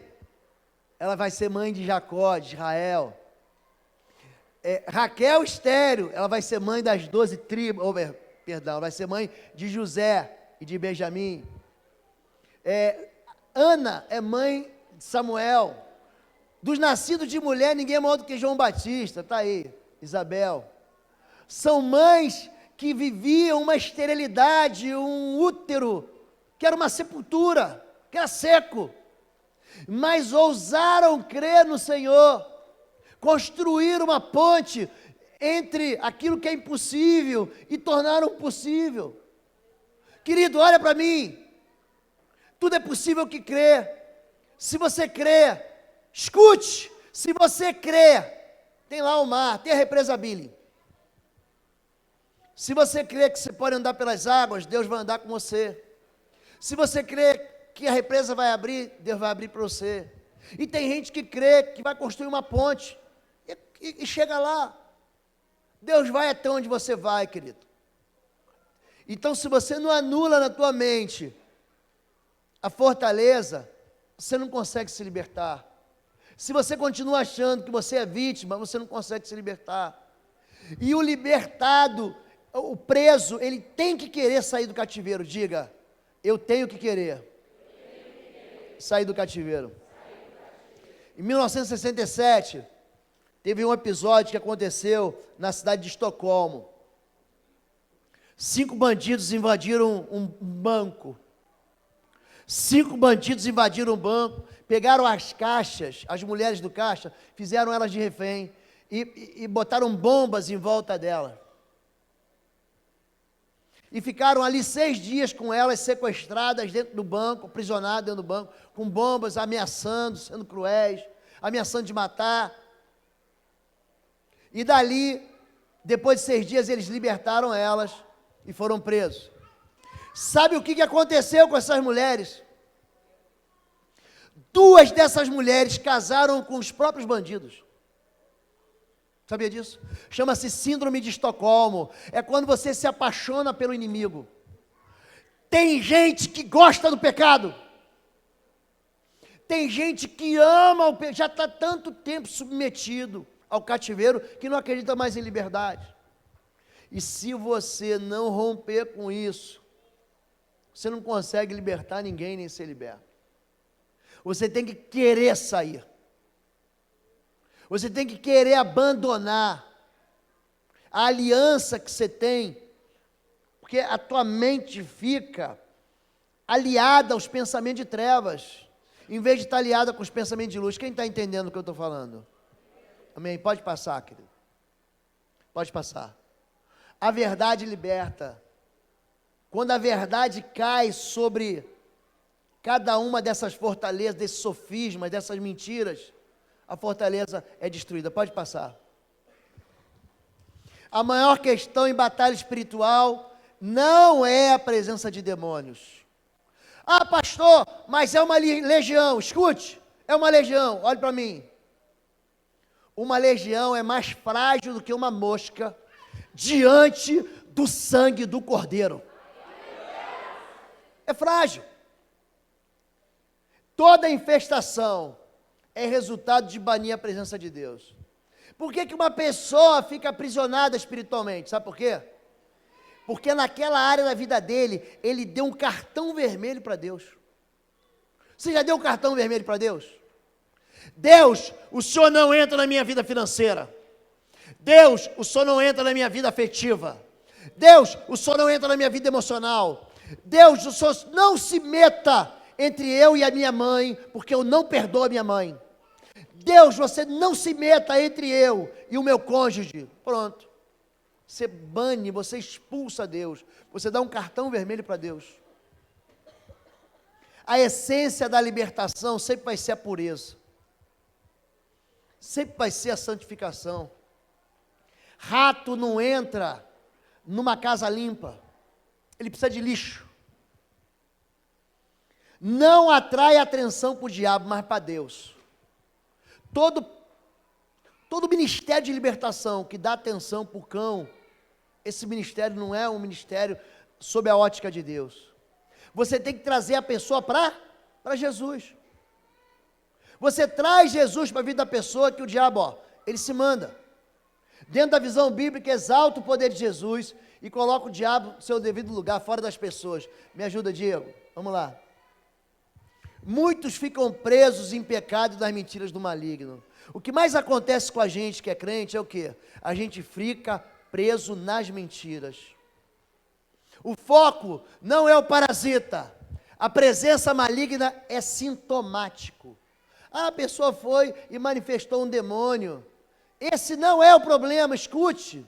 Speaker 1: ela vai ser mãe de Jacó, de Israel. Raquel, estéril, ela vai ser mãe das 12 tribos, ela vai ser mãe de José e de Benjamim. Ana é mãe de Samuel. Dos nascidos de mulher, ninguém é maior do que João Batista, está aí, Isabel. São mães que viviam uma esterilidade, um útero, que era uma sepultura, que era seco, mas ousaram crer no Senhor, construir uma ponte entre aquilo que é impossível e tornaram possível. Querido, olha para mim, tudo é possível que crê. Se você crê, escute, se você crê, tem lá o mar, tem a represa Billy. Se você crê que você pode andar pelas águas, Deus vai andar com você. Se você crê que a represa vai abrir, Deus vai abrir para você. E tem gente que crê que vai construir uma ponte e chega lá. Deus vai até onde você vai, querido. Então, se você não anula na tua mente a fortaleza, você não consegue se libertar. Se você continua achando que você é vítima, você não consegue se libertar. E o libertado, o preso, ele tem que querer sair do cativeiro. Diga, eu tenho que querer sair do cativeiro. Em 1967, teve um episódio que aconteceu na cidade de Estocolmo. 5 bandidos invadiram um banco. 5 bandidos invadiram o banco, pegaram as caixas, as mulheres do caixa, fizeram elas de refém e botaram bombas em volta dela. E ficaram ali 6 dias com elas sequestradas dentro do banco, aprisionadas dentro do banco, com bombas, ameaçando, sendo cruéis, ameaçando de matar. E dali, depois de 6 dias, eles libertaram elas e foram presos. Sabe o que aconteceu com essas mulheres? 2 dessas mulheres casaram com os próprios bandidos. Sabia disso? Chama-se síndrome de Estocolmo. É quando você se apaixona pelo inimigo. Tem gente que gosta do pecado. Tem gente que ama o pecado, já está tanto tempo submetido ao cativeiro que não acredita mais em liberdade. E se você não romper com isso, você não consegue libertar ninguém nem ser liberto. Você tem que querer sair. Você tem que querer abandonar a aliança que você tem, porque a tua mente fica aliada aos pensamentos de trevas, em vez de estar aliada com os pensamentos de luz. Quem está entendendo o que eu estou falando? Amém? Pode passar, querido. Pode passar. A verdade liberta. Quando a verdade cai sobre cada uma dessas fortalezas, desses sofismas, dessas mentiras, a fortaleza é destruída. Pode passar. A maior questão em batalha espiritual não é a presença de demônios. Ah, pastor, mas é uma legião. Escute, é uma legião. Olhe para mim. Uma legião é mais frágil do que uma mosca diante do sangue do Cordeiro. É frágil. Toda infestação é resultado de banir a presença de Deus. Por que uma pessoa fica aprisionada espiritualmente? Sabe por quê? Porque naquela área da vida dele, ele deu um cartão vermelho para Deus. Você já deu um cartão vermelho para Deus? Deus, o Senhor não entra na minha vida financeira. Deus, o Senhor não entra na minha vida afetiva. Deus, o Senhor não entra na minha vida emocional. Deus, o Senhor não se meta entre eu e a minha mãe, porque eu não perdoo a minha mãe. Deus, você não se meta entre eu e o meu cônjuge. Pronto. Você bane, você expulsa Deus. Você dá um cartão vermelho para Deus. A essência da libertação sempre vai ser a pureza. Sempre vai ser a santificação. Rato não entra numa casa limpa. Ele precisa de lixo. Não atrai atenção para o diabo, mas para Deus. Todo ministério de libertação que dá atenção para o cão, esse ministério não é um ministério sob a ótica de Deus. Você tem que trazer a pessoa para Jesus. Você traz Jesus para a vida da pessoa, que o diabo, ele se manda. Dentro da visão bíblica, exalta o poder de Jesus e coloca o diabo no seu devido lugar, fora das pessoas. Me ajuda, Diego? Vamos lá. Muitos ficam presos em pecado das mentiras do maligno. O que mais acontece com a gente que é crente é o quê? A gente fica preso nas mentiras. O foco não é o parasita. A presença maligna é sintomático. Ah, a pessoa foi e manifestou um demônio. Esse não é o problema, escute.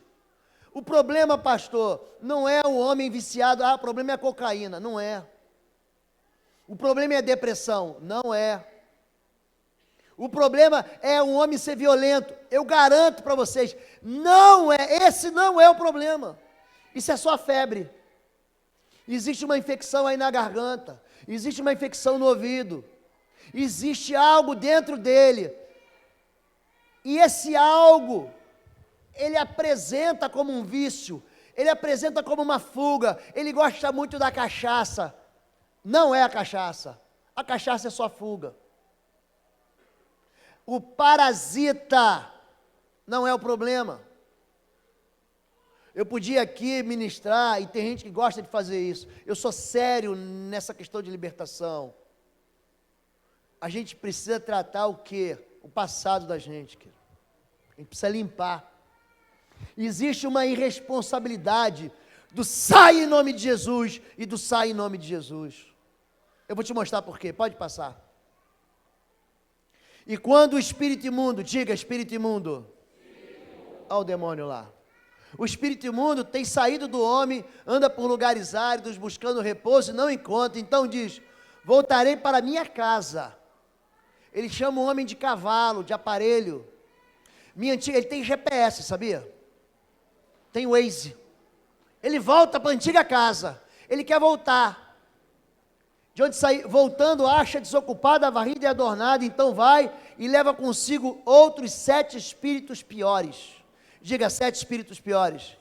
Speaker 1: O problema, pastor, não é o homem viciado. Ah, o problema é a cocaína. Não é. O problema é a depressão. Não é. O problema é um homem ser violento. Eu garanto para vocês, não é. Esse não é o problema. Isso é só febre. Existe uma infecção aí na garganta. Existe uma infecção no ouvido. Existe algo dentro dele. E esse algo, ele apresenta como um vício, ele apresenta como uma fuga, ele gosta muito da cachaça. Não é a cachaça é só fuga. O parasita não é o problema. Eu podia aqui ministrar, e tem gente que gosta de fazer isso. Eu sou sério nessa questão de libertação. A gente precisa tratar o quê? O passado da gente, querido. A gente precisa limpar. Existe uma irresponsabilidade do sai em nome de Jesus e do sai em nome de Jesus. Eu vou te mostrar por quê, pode passar. E quando o espírito imundo, diga espírito imundo, olha o demônio lá. O espírito imundo tem saído do homem, anda por lugares áridos, buscando repouso e não encontra. Então diz, voltarei para minha casa. Ele chama o homem de cavalo, de aparelho. Ele tem GPS, sabia? Tem Waze. Ele volta para a antiga casa. Ele quer voltar. De onde sair, voltando, acha desocupada, varrida e adornada, então vai e leva consigo outros 7 espíritos piores. Diga, 7 espíritos piores.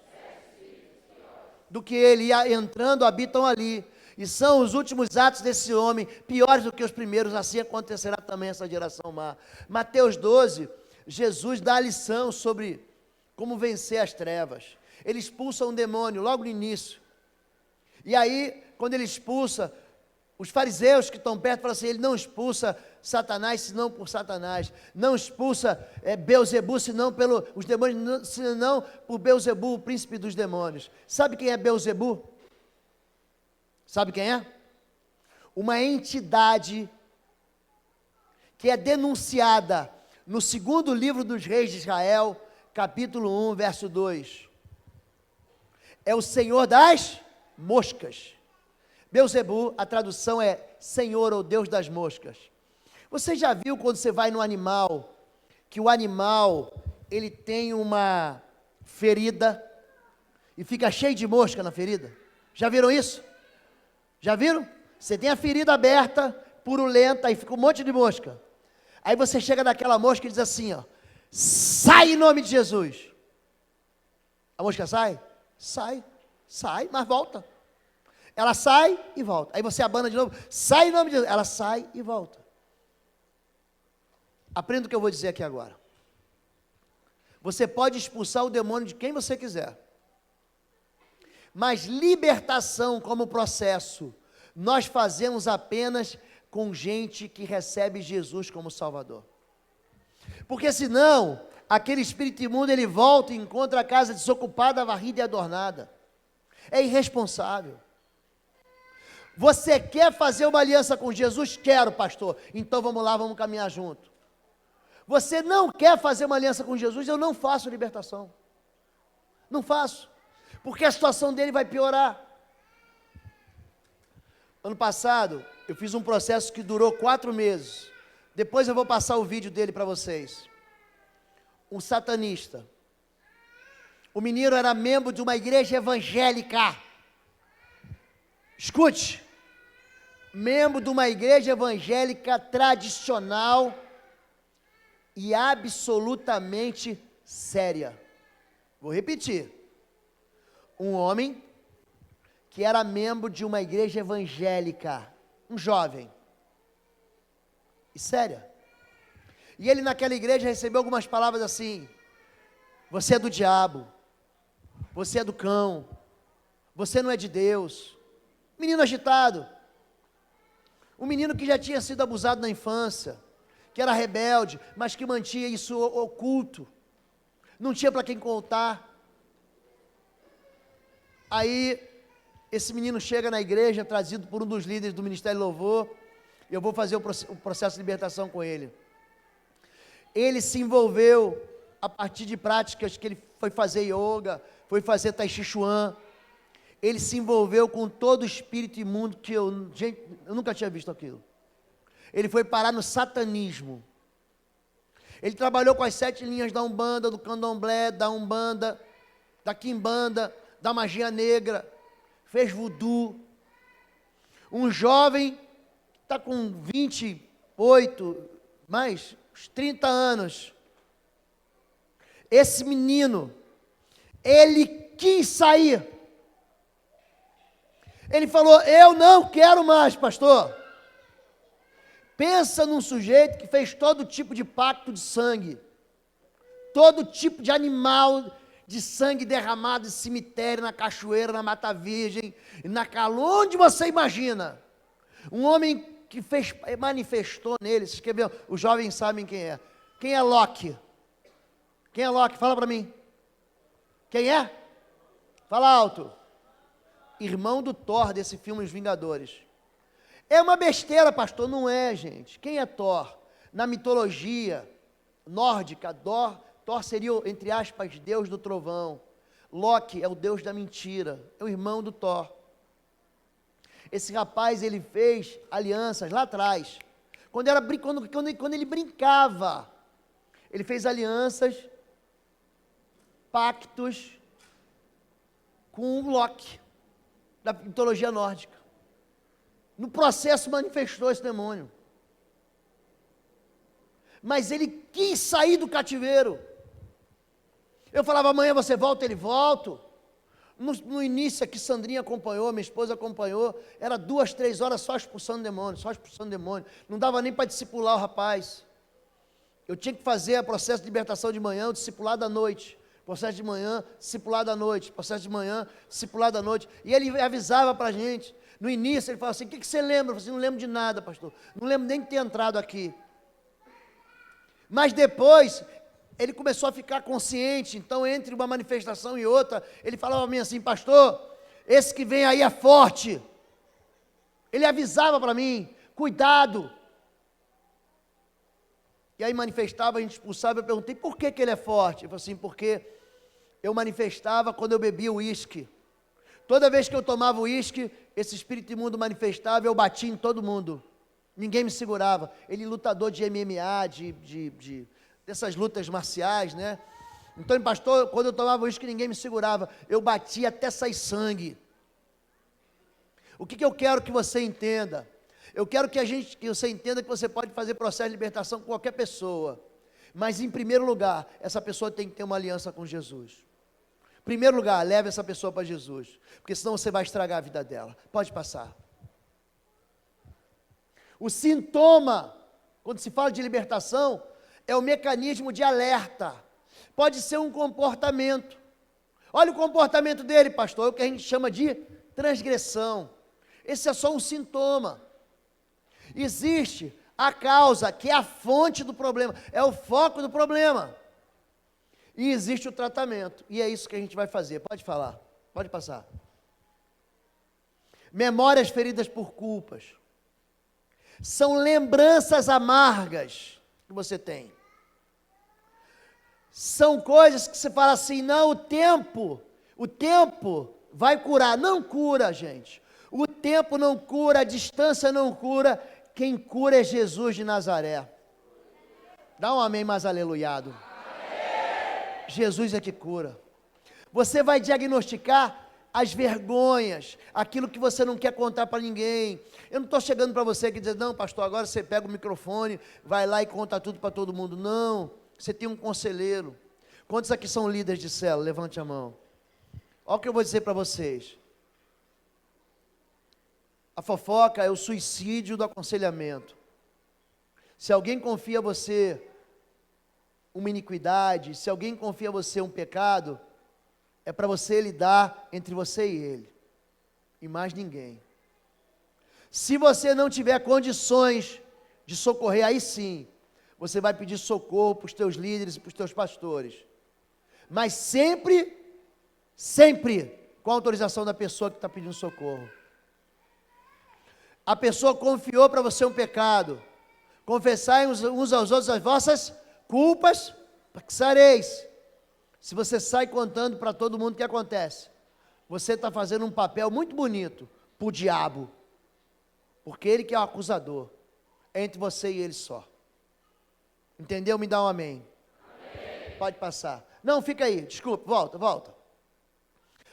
Speaker 1: Do que ele, e entrando, habitam ali. E são os últimos atos desse homem, piores do que os primeiros, assim acontecerá também essa geração má. Mateus 12, Jesus dá a lição sobre como vencer as trevas. Ele expulsa um demônio logo no início. E aí, quando ele expulsa, os fariseus que estão perto falam assim, ele não expulsa Satanás, senão por Satanás. Não expulsa Beelzebu, senão os demônios, senão por Beelzebu, o príncipe dos demônios. Sabe quem é Beelzebu? Sabe quem é? Uma entidade que é denunciada no 2º livro dos reis de Israel, capítulo 1, verso 2. É o Senhor das moscas. Beelzebu, a tradução é Senhor ou Deus das moscas. Você já viu quando você vai no animal, que o animal, ele tem uma ferida e fica cheio de mosca na ferida? Já viram isso? Já viram? Você tem a ferida aberta, purulenta, e fica um monte de mosca. Aí você chega naquela mosca e diz assim, ó, sai em nome de Jesus. A mosca sai? Sai, mas volta. Ela sai e volta. Aí você abana de novo, sai em nome de Jesus. Ela sai e volta. Aprenda o que eu vou dizer aqui agora. Você pode expulsar o demônio de quem você quiser. Mas libertação como processo, nós fazemos apenas com gente que recebe Jesus como Salvador. Porque senão, aquele espírito imundo, ele volta e encontra a casa desocupada, varrida e adornada. É irresponsável. Você quer fazer uma aliança com Jesus? Quero, pastor. Então vamos lá, vamos caminhar junto. Você não quer fazer uma aliança com Jesus? Eu não faço libertação. Não faço. Porque a situação dele vai piorar. Ano passado, eu fiz um processo que durou 4 meses. Depois eu vou passar o vídeo dele para vocês. Um satanista. O menino era membro de uma igreja evangélica. Escute. Membro de uma igreja evangélica tradicional e absolutamente séria. Vou repetir. Um homem que era membro de uma igreja evangélica, um jovem, e séria. E ele naquela igreja recebeu algumas palavras assim, você é do diabo, você é do cão, você não é de Deus. Menino agitado, um menino que já tinha sido abusado na infância, que era rebelde, mas que mantinha isso oculto, não tinha para quem contar. Aí, esse menino chega na igreja, trazido por um dos líderes do Ministério Louvor, eu vou fazer o processo de libertação com ele. Ele se envolveu, a partir de práticas que ele foi fazer yoga, foi fazer tai chi chuan, ele se envolveu com todo o espírito imundo que eu nunca tinha visto aquilo. Ele foi parar no satanismo. Ele trabalhou com as 7 linhas da Umbanda, do Candomblé, da Umbanda, da Quimbanda, da magia negra, fez voodoo. Um jovem, está com 28, mais, uns 30 anos. Esse menino, ele quis sair. Ele falou, eu não quero mais, pastor. Pensa num sujeito que fez todo tipo de pacto de sangue, todo tipo de animal de sangue derramado em cemitério, na cachoeira, na Mata Virgem, na calor, onde você imagina. Um homem que manifestou nele, se escreveu, os jovens sabem quem é. Quem é Locke? Quem é Locke? Fala para mim. Quem é? Fala alto. irmão do Thor desse filme Os Vingadores. É uma besteira, pastor? Não é, gente. Quem é Thor? Na mitologia nórdica, Thor seria, entre aspas, deus do trovão. Loki é o deus da mentira, é o irmão do Thor. Esse rapaz, ele fez alianças lá atrás. Quando ele brincava, ele fez alianças, pactos com o Loki, da mitologia nórdica. No processo manifestou esse demônio. Mas ele quis sair do cativeiro. Eu falava, amanhã você volta, ele volta. No início aqui, Sandrinha acompanhou, minha esposa acompanhou, era 2, 3 horas só expulsando demônio, não dava nem para discipular o rapaz. Eu tinha que fazer o processo de libertação de manhã, o discipulado à noite, processo de manhã, discipulado à noite, processo de manhã, discipulado à noite, e ele avisava para a gente. No início ele falava assim, o que você lembra? Eu falei assim, não lembro de nada, pastor, não lembro nem de ter entrado aqui. Mas depois, ele começou a ficar consciente, então entre uma manifestação e outra, ele falava a mim assim, pastor, esse que vem aí é forte. Ele avisava para mim, cuidado. E aí manifestava, a gente expulsava, eu perguntei, por que ele é forte? Ele falou assim, porque eu manifestava quando eu bebia uísque. Toda vez que eu tomava uísque, esse espírito imundo manifestava, eu batia em todo mundo. Ninguém me segurava. Ele lutador de MMA, dessas lutas marciais, né? Então, pastor, quando eu tomava uísque, ninguém me segurava. Eu batia até sair sangue. O que eu quero que você entenda? Eu quero que você entenda que você pode fazer processo de libertação com qualquer pessoa. Mas, em primeiro lugar, essa pessoa tem que ter uma aliança com Jesus. Em primeiro lugar, leve essa pessoa para Jesus. Porque senão você vai estragar a vida dela. Pode passar. O sintoma, quando se fala de libertação, é o mecanismo de alerta. Pode ser um comportamento. Olha o comportamento dele, pastor, é o que a gente chama de transgressão. Esse é só um sintoma. Existe a causa, que é a fonte do problema, é o foco do problema. E existe o tratamento, e é isso que a gente vai fazer. Pode falar, pode passar. Memórias feridas por culpas. São lembranças amargas que você tem. São coisas que você fala assim, não, o tempo vai curar. Não cura, gente. O tempo não cura, a distância não cura. Quem cura é Jesus de Nazaré. Dá um amém mais aleluiado. Amém. Jesus é que cura. Você vai diagnosticar as vergonhas, aquilo que você não quer contar para ninguém. Eu não estou chegando para você aqui dizendo, não, pastor, agora você pega o microfone, vai lá e conta tudo para todo mundo. Não, você tem um conselheiro. Quantos aqui são líderes de célula? Levante a mão. Olha o que eu vou dizer para vocês. A fofoca é o suicídio do aconselhamento. Se alguém confia a você uma iniquidade, se alguém confia a você um pecado, é para você lidar entre você e ele, e mais ninguém. Se você não tiver condições de socorrer, aí sim, você vai pedir socorro para os teus líderes e para os teus pastores. Mas sempre com a autorização da pessoa que está pedindo socorro. A pessoa confiou para você um pecado. Confessai uns aos outros as vossas culpas, para que sareis. Se você sai contando para todo mundo o que acontece, você está fazendo um papel muito bonito para o diabo, porque ele que é o acusador, é entre você e ele só. Entendeu? Me dá um amém. Amém. Pode passar. Não, fica aí, desculpa, volta.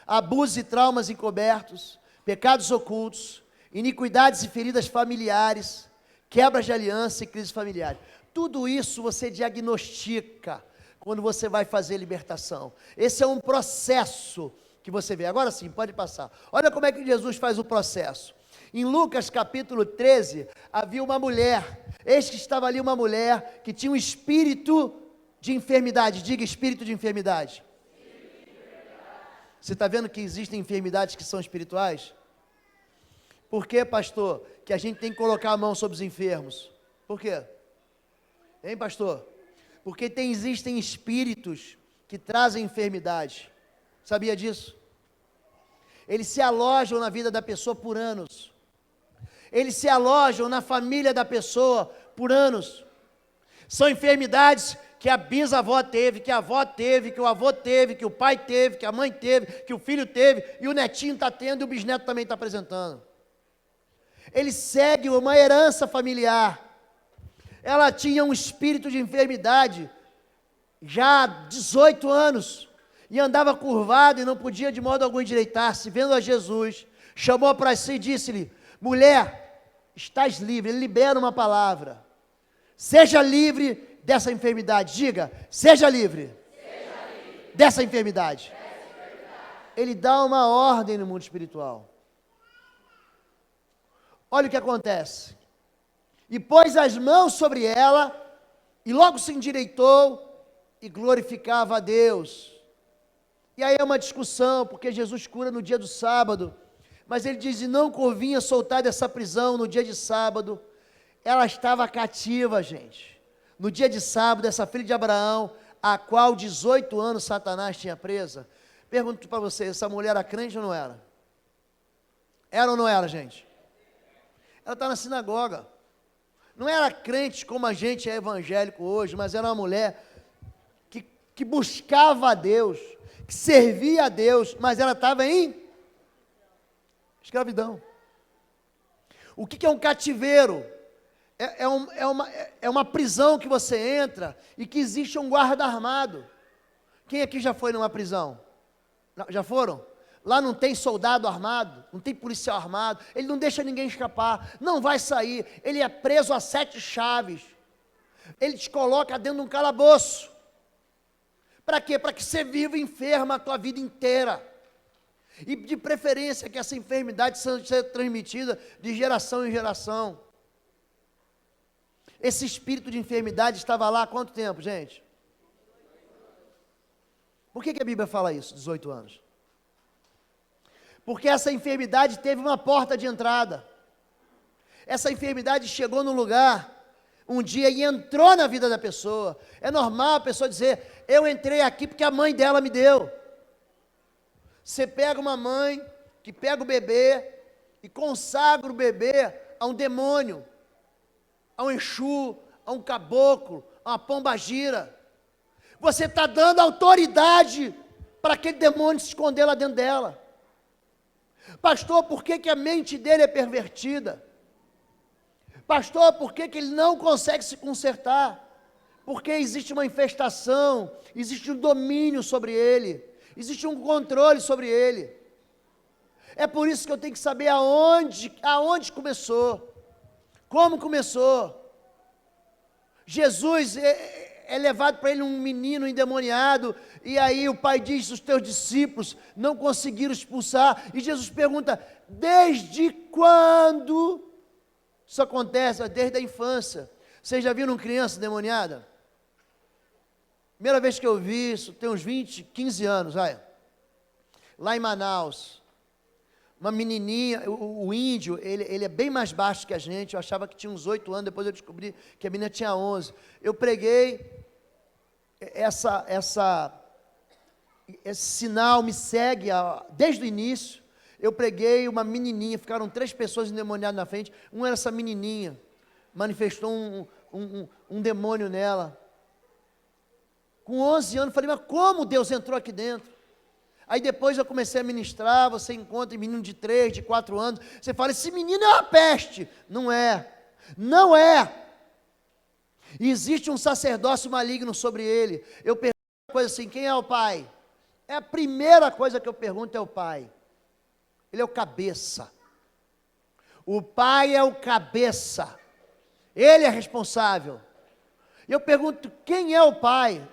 Speaker 1: Abusos e traumas encobertos, pecados ocultos, iniquidades e feridas familiares, quebras de aliança e crises familiares. Tudo isso você diagnostica quando você vai fazer libertação. Esse é um processo que você vê. Agora sim, pode passar. Olha como é que Jesus faz o processo. Em Lucas capítulo 13, havia uma mulher. Eis que estava ali uma mulher que tinha um espírito de enfermidade. Diga, espírito de enfermidade. Você está vendo que existem enfermidades que são espirituais? Por que, pastor, que a gente tem que colocar a mão sobre os enfermos? Por quê? Hein, pastor? Porque existem espíritos que trazem enfermidade. Sabia disso? eles se alojam na vida da pessoa por anos. Eles se alojam na família da pessoa por anos. São enfermidades que a bisavó teve, que a avó teve, que o avô teve, que o pai teve, que a mãe teve, que o filho teve, e o netinho está tendo e o bisneto também está apresentando. Ele segue uma herança familiar. Ela tinha um espírito de enfermidade, já há 18 anos, e andava curvado e não podia de modo algum endireitar-se. Vendo a Jesus, chamou para si e disse-lhe: mulher, estás livre. Ele libera uma palavra: seja livre dessa enfermidade. Diga: seja livre, dessa enfermidade. Ele dá uma ordem no mundo espiritual. Olha o que acontece. E pôs as mãos sobre ela, e logo se endireitou, e glorificava a Deus. E aí é uma discussão, porque Jesus cura no dia do sábado, mas ele diz: e não convinha soltar dessa prisão no dia de sábado. Ela estava cativa, gente. No dia de sábado, essa filha de Abraão, a qual 18 anos Satanás tinha presa. Pergunto para você, essa mulher era crente ou não era? Era ou não era, gente? Ela está na sinagoga. Não era crente como a gente é evangélico hoje, mas era uma mulher que buscava a Deus, que servia a Deus, mas ela estava em escravidão. O que é um cativeiro? É uma prisão que você entra e que existe um guarda armado. Quem aqui já foi numa prisão? Já foram? Lá não tem soldado armado, não tem policial armado, ele não deixa ninguém escapar, não vai sair, ele é preso a 7 chaves, ele te coloca dentro de um calabouço. Para quê? Para que você viva enferma a tua vida inteira. E de preferência que essa enfermidade seja transmitida de geração em geração. Esse espírito de enfermidade estava lá há quanto tempo, gente? Por que a Bíblia fala isso, 18 anos? Porque essa enfermidade teve uma porta de entrada. Essa enfermidade chegou no lugar um dia e entrou na vida da pessoa. É normal a pessoa dizer: eu entrei aqui porque a mãe dela me deu. Você pega uma mãe que pega o bebê e consagra o bebê a um demônio, a um Exu, a um caboclo, a uma pombagira. Você está dando autoridade para aquele demônio se esconder lá dentro dela. Pastor, por que a mente dele é pervertida? Pastor, por que ele não consegue se consertar? Porque existe uma infestação, existe um domínio sobre ele, existe um controle sobre ele. É por isso que eu tenho que saber aonde começou, como começou. Jesus é levado para ele um menino endemoniado, e aí o pai diz: os teus discípulos não conseguiram expulsar, e Jesus pergunta: desde quando isso acontece? Desde a infância. Vocês já viram criança endemoniada? Primeira vez que eu vi isso, tem uns 15 anos, lá em Manaus, uma menininha, o índio, ele é bem mais baixo que a gente, eu achava que tinha uns 8 anos, depois eu descobri que a menina tinha 11, eu preguei, esse sinal me segue desde o início. Eu preguei uma menininha, ficaram 3 pessoas endemoniadas na frente, uma era essa menininha, manifestou um demônio nela, com 11 anos, falei: mas como Deus entrou aqui dentro? Aí depois eu comecei a ministrar, você encontra menino de 3, de 4 anos, você fala: esse menino é uma peste. Não é, não é. E existe um sacerdócio maligno sobre ele. Eu pergunto uma coisa assim: quem é o pai? É a primeira coisa que eu pergunto, é o pai. Ele é o cabeça. O pai é o cabeça. Ele é responsável. Eu pergunto: quem é o pai?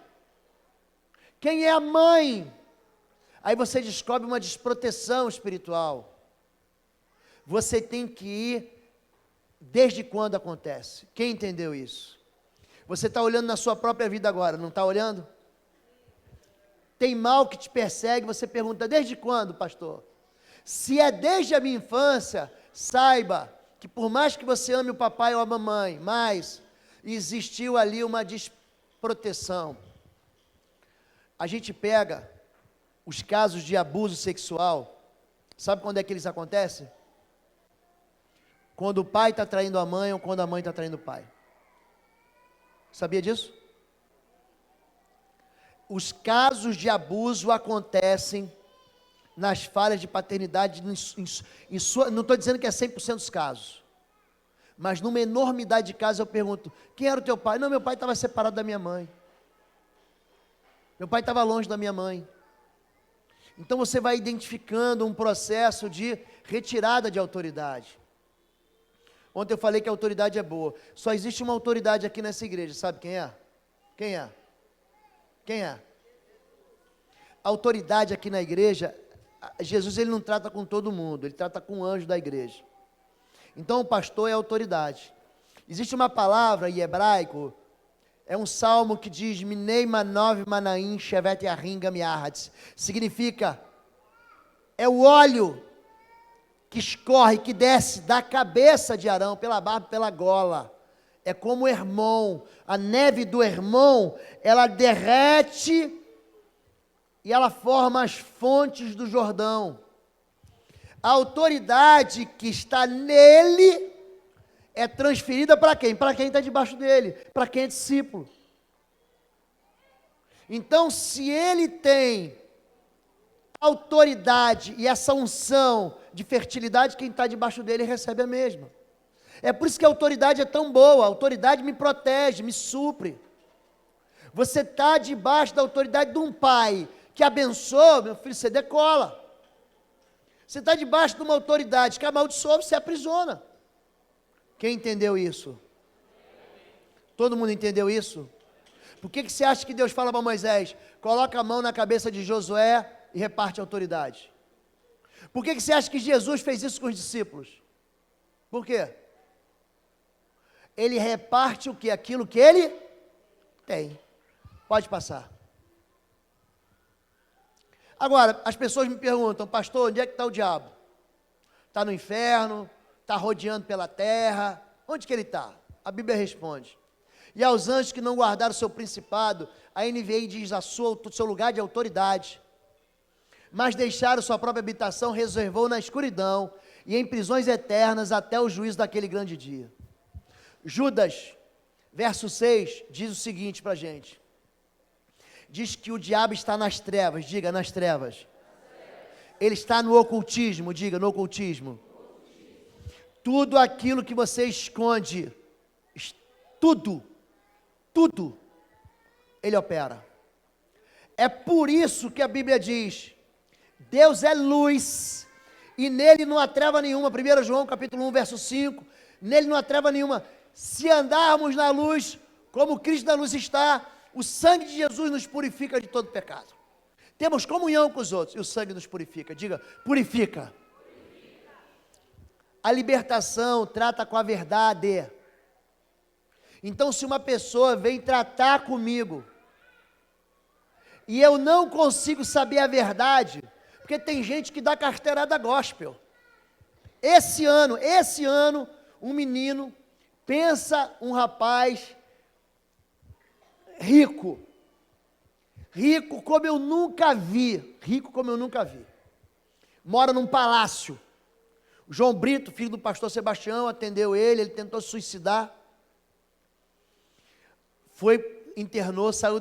Speaker 1: Quem é a mãe? Aí você descobre uma desproteção espiritual. Você tem que ir desde quando acontece. Quem entendeu isso? Você está olhando na sua própria vida agora, não está olhando? Tem mal que te persegue, você pergunta: desde quando, pastor? Se é desde a minha infância, saiba que por mais que você ame o papai ou a mamãe, mas existiu ali uma desproteção. A gente pega os casos de abuso sexual, Sabe quando é que eles acontecem? Quando o pai está traindo a mãe ou quando a mãe está traindo o pai. Sabia disso? Os casos de abuso acontecem nas falhas de paternidade, não estou dizendo que é 100% dos casos, mas numa enormidade de casos eu pergunto, quem era o teu pai? Não, meu pai estava separado da minha mãe, meu pai estava longe da minha mãe. Então você vai identificando um processo de retirada de autoridade. Ontem eu falei que a autoridade é boa, só existe uma autoridade aqui nessa igreja, sabe quem é? Quem é? Quem é? A autoridade aqui na igreja, Jesus ele não trata com todo mundo, ele trata com o anjo da igreja. Então o pastor é a autoridade. Existe uma palavra em hebraico, é um salmo que diz, Minei manov manaim shevet yarim gam yahatz. Significa, é o óleo que escorre, que desce da cabeça de Arão, pela barba, pela gola. É como o Hermon, a neve do Hermon, ela derrete e ela forma as fontes do Jordão. A autoridade que está nele é transferida para quem? Para quem está debaixo dele, para quem é discípulo. Então, se ele tem autoridade e essa unção de fertilidade, quem está debaixo dele recebe a mesma. É por isso que a autoridade é tão boa, a autoridade me protege, me supre. Você está debaixo da autoridade de um pai que abençoa, meu filho, você decola. Você está debaixo de uma autoridade que amaldiçoa, você aprisiona. Quem entendeu isso? Todo mundo entendeu isso? Por que você acha que Deus fala para Moisés, coloca a mão na cabeça de Josué e reparte a autoridade? Por que você acha que Jesus fez isso com os discípulos? Por quê? Ele reparte o que? Aquilo que ele tem. Pode passar. Agora, as pessoas me perguntam, pastor, onde é que está o diabo? Está no inferno? Está rodeando pela terra? Onde que ele está? A Bíblia responde. E aos anjos que não guardaram o seu principado, a NVI diz o seu lugar de autoridade, mas deixaram sua própria habitação, reservou na escuridão e em prisões eternas até o juízo daquele grande dia. Judas, verso 6, diz o seguinte para a gente. Diz que o diabo está nas trevas, diga, nas trevas. Ele está no ocultismo, diga, no ocultismo. Tudo aquilo que você esconde, tudo, ele opera. É por isso que a Bíblia diz, Deus é luz, e nele não há treva nenhuma, 1 João capítulo 1, verso 5, nele não há treva nenhuma. Se andarmos na luz, como Cristo na luz está, o sangue de Jesus nos purifica de todo pecado. Temos comunhão com os outros, e o sangue nos purifica, diga, purifica. A libertação trata com a verdade. Então, se uma pessoa vem tratar comigo, e eu não consigo saber a verdade, porque tem gente que dá carteirada gospel. Esse ano, um menino, pensa um rapaz rico como eu nunca vi, mora num palácio. O João Brito, filho do pastor Sebastião, atendeu ele tentou se suicidar, internou, saiu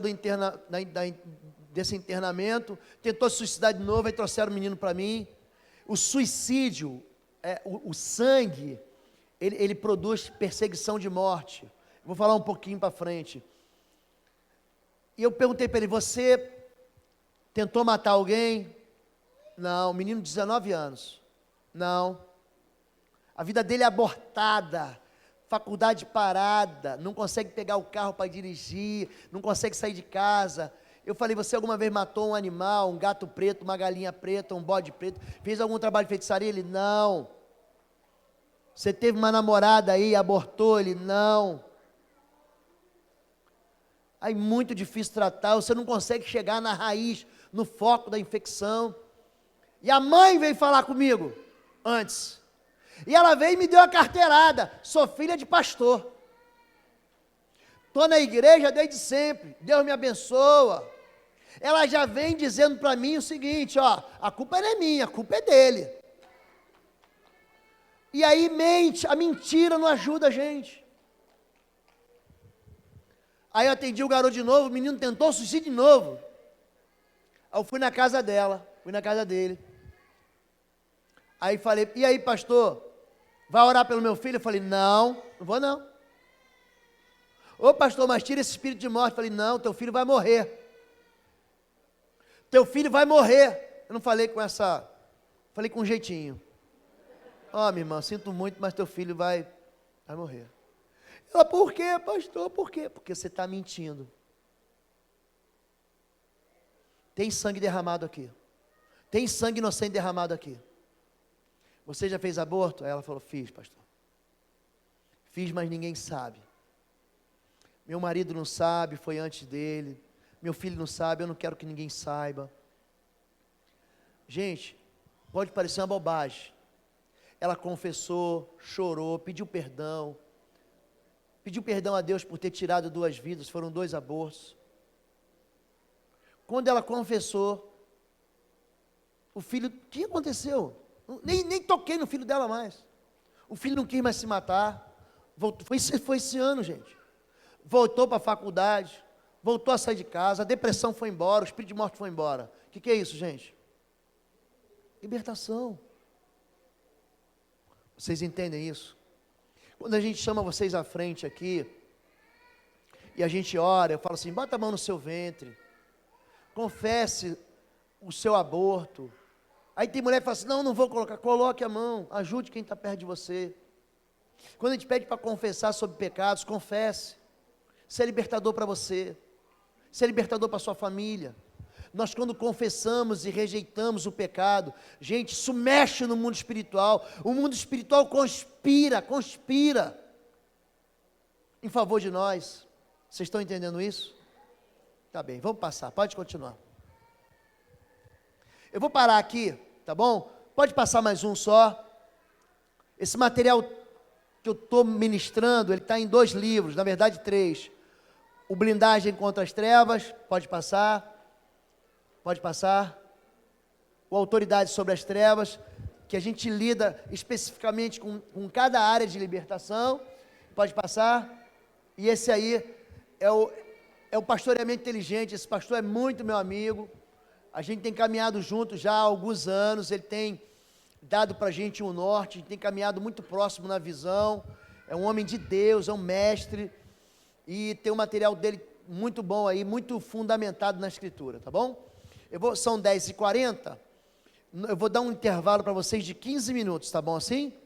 Speaker 1: desse internamento, tentou se suicidar de novo, aí trouxeram o menino para mim. O suicídio, o sangue, ele produz perseguição de morte. Vou falar um pouquinho para frente. E eu perguntei para ele, você tentou matar alguém? Não, menino de 19 anos. Não. A vida dele é abortada, faculdade parada, não consegue pegar o carro para dirigir, não consegue sair de casa. Eu falei, você alguma vez matou um animal, um gato preto, uma galinha preta, um bode preto? Fez algum trabalho de feitiçaria? Ele, não. Você teve uma namorada aí, abortou? Ele, não. Aí muito difícil tratar, você não consegue chegar na raiz, no foco da infecção. E a mãe veio falar comigo, antes. E ela veio e me deu a carteirada, sou filha de pastor. Estou na igreja desde sempre, Deus me abençoa. Ela já vem dizendo para mim o seguinte, ó, a culpa não é minha, a culpa é dele. E aí mente, a mentira não ajuda a gente. Aí eu atendi o garoto de novo, o menino tentou suicídio de novo. Aí eu fui na casa dela, fui na casa dele. Aí falei, e aí pastor, vai orar pelo meu filho? Eu falei, não vou não. Ô pastor, mas tira esse espírito de morte. Eu falei, não, teu filho vai morrer. Teu filho vai morrer. Eu não falei com essa, falei com um jeitinho. Ó, minha irmã, sinto muito, mas teu filho vai morrer. Ela, por quê, pastor? Por quê? Porque você está mentindo. Tem sangue derramado aqui. Tem sangue inocente derramado aqui. Você já fez aborto? Aí ela falou, fiz, pastor. Fiz, mas ninguém sabe. Meu marido não sabe, foi antes dele. Meu filho não sabe, eu não quero que ninguém saiba. Gente, pode parecer uma bobagem. Ela confessou, chorou, pediu perdão a Deus por ter tirado 2 vidas, foram 2 abortos. Quando ela confessou, o filho, o que aconteceu? Nem toquei no filho dela mais. O filho não quis mais se matar. Foi esse ano, gente. Voltou para a faculdade, voltou a sair de casa, a depressão foi embora, o espírito de morte foi embora. O que é isso, gente? Libertação. Vocês entendem isso? Quando a gente chama vocês à frente aqui, e a gente ora, eu falo assim, bota a mão no seu ventre, confesse o seu aborto. Aí tem mulher que fala assim, não vou colocar, coloque a mão, ajude quem está perto de você. Quando a gente pede para confessar sobre pecados, confesse. Isso é libertador para você, isso é libertador para a sua família. Nós quando confessamos e rejeitamos o pecado, gente, isso mexe no mundo espiritual. O mundo espiritual conspira em favor de nós. Vocês estão entendendo isso? Tá bem, vamos passar, pode continuar. Eu vou parar aqui, tá bom? Pode passar mais um só. Esse material que eu estou ministrando, ele está em 2 livros, na verdade 3. O Blindagem contra as Trevas, pode passar. Pode passar. O Autoridade sobre as Trevas, que a gente lida especificamente com cada área de libertação. Pode passar. E esse aí é o Pastoreamento Inteligente. Esse pastor é muito meu amigo. A gente tem caminhado junto já há alguns anos. Ele tem dado para a gente um norte. A gente tem caminhado muito próximo na visão. É um homem de Deus, é um mestre. E tem um material dele muito bom aí, muito fundamentado na Escritura, tá bom? São 10h40, eu vou dar um intervalo para vocês de 15 minutos, tá bom assim?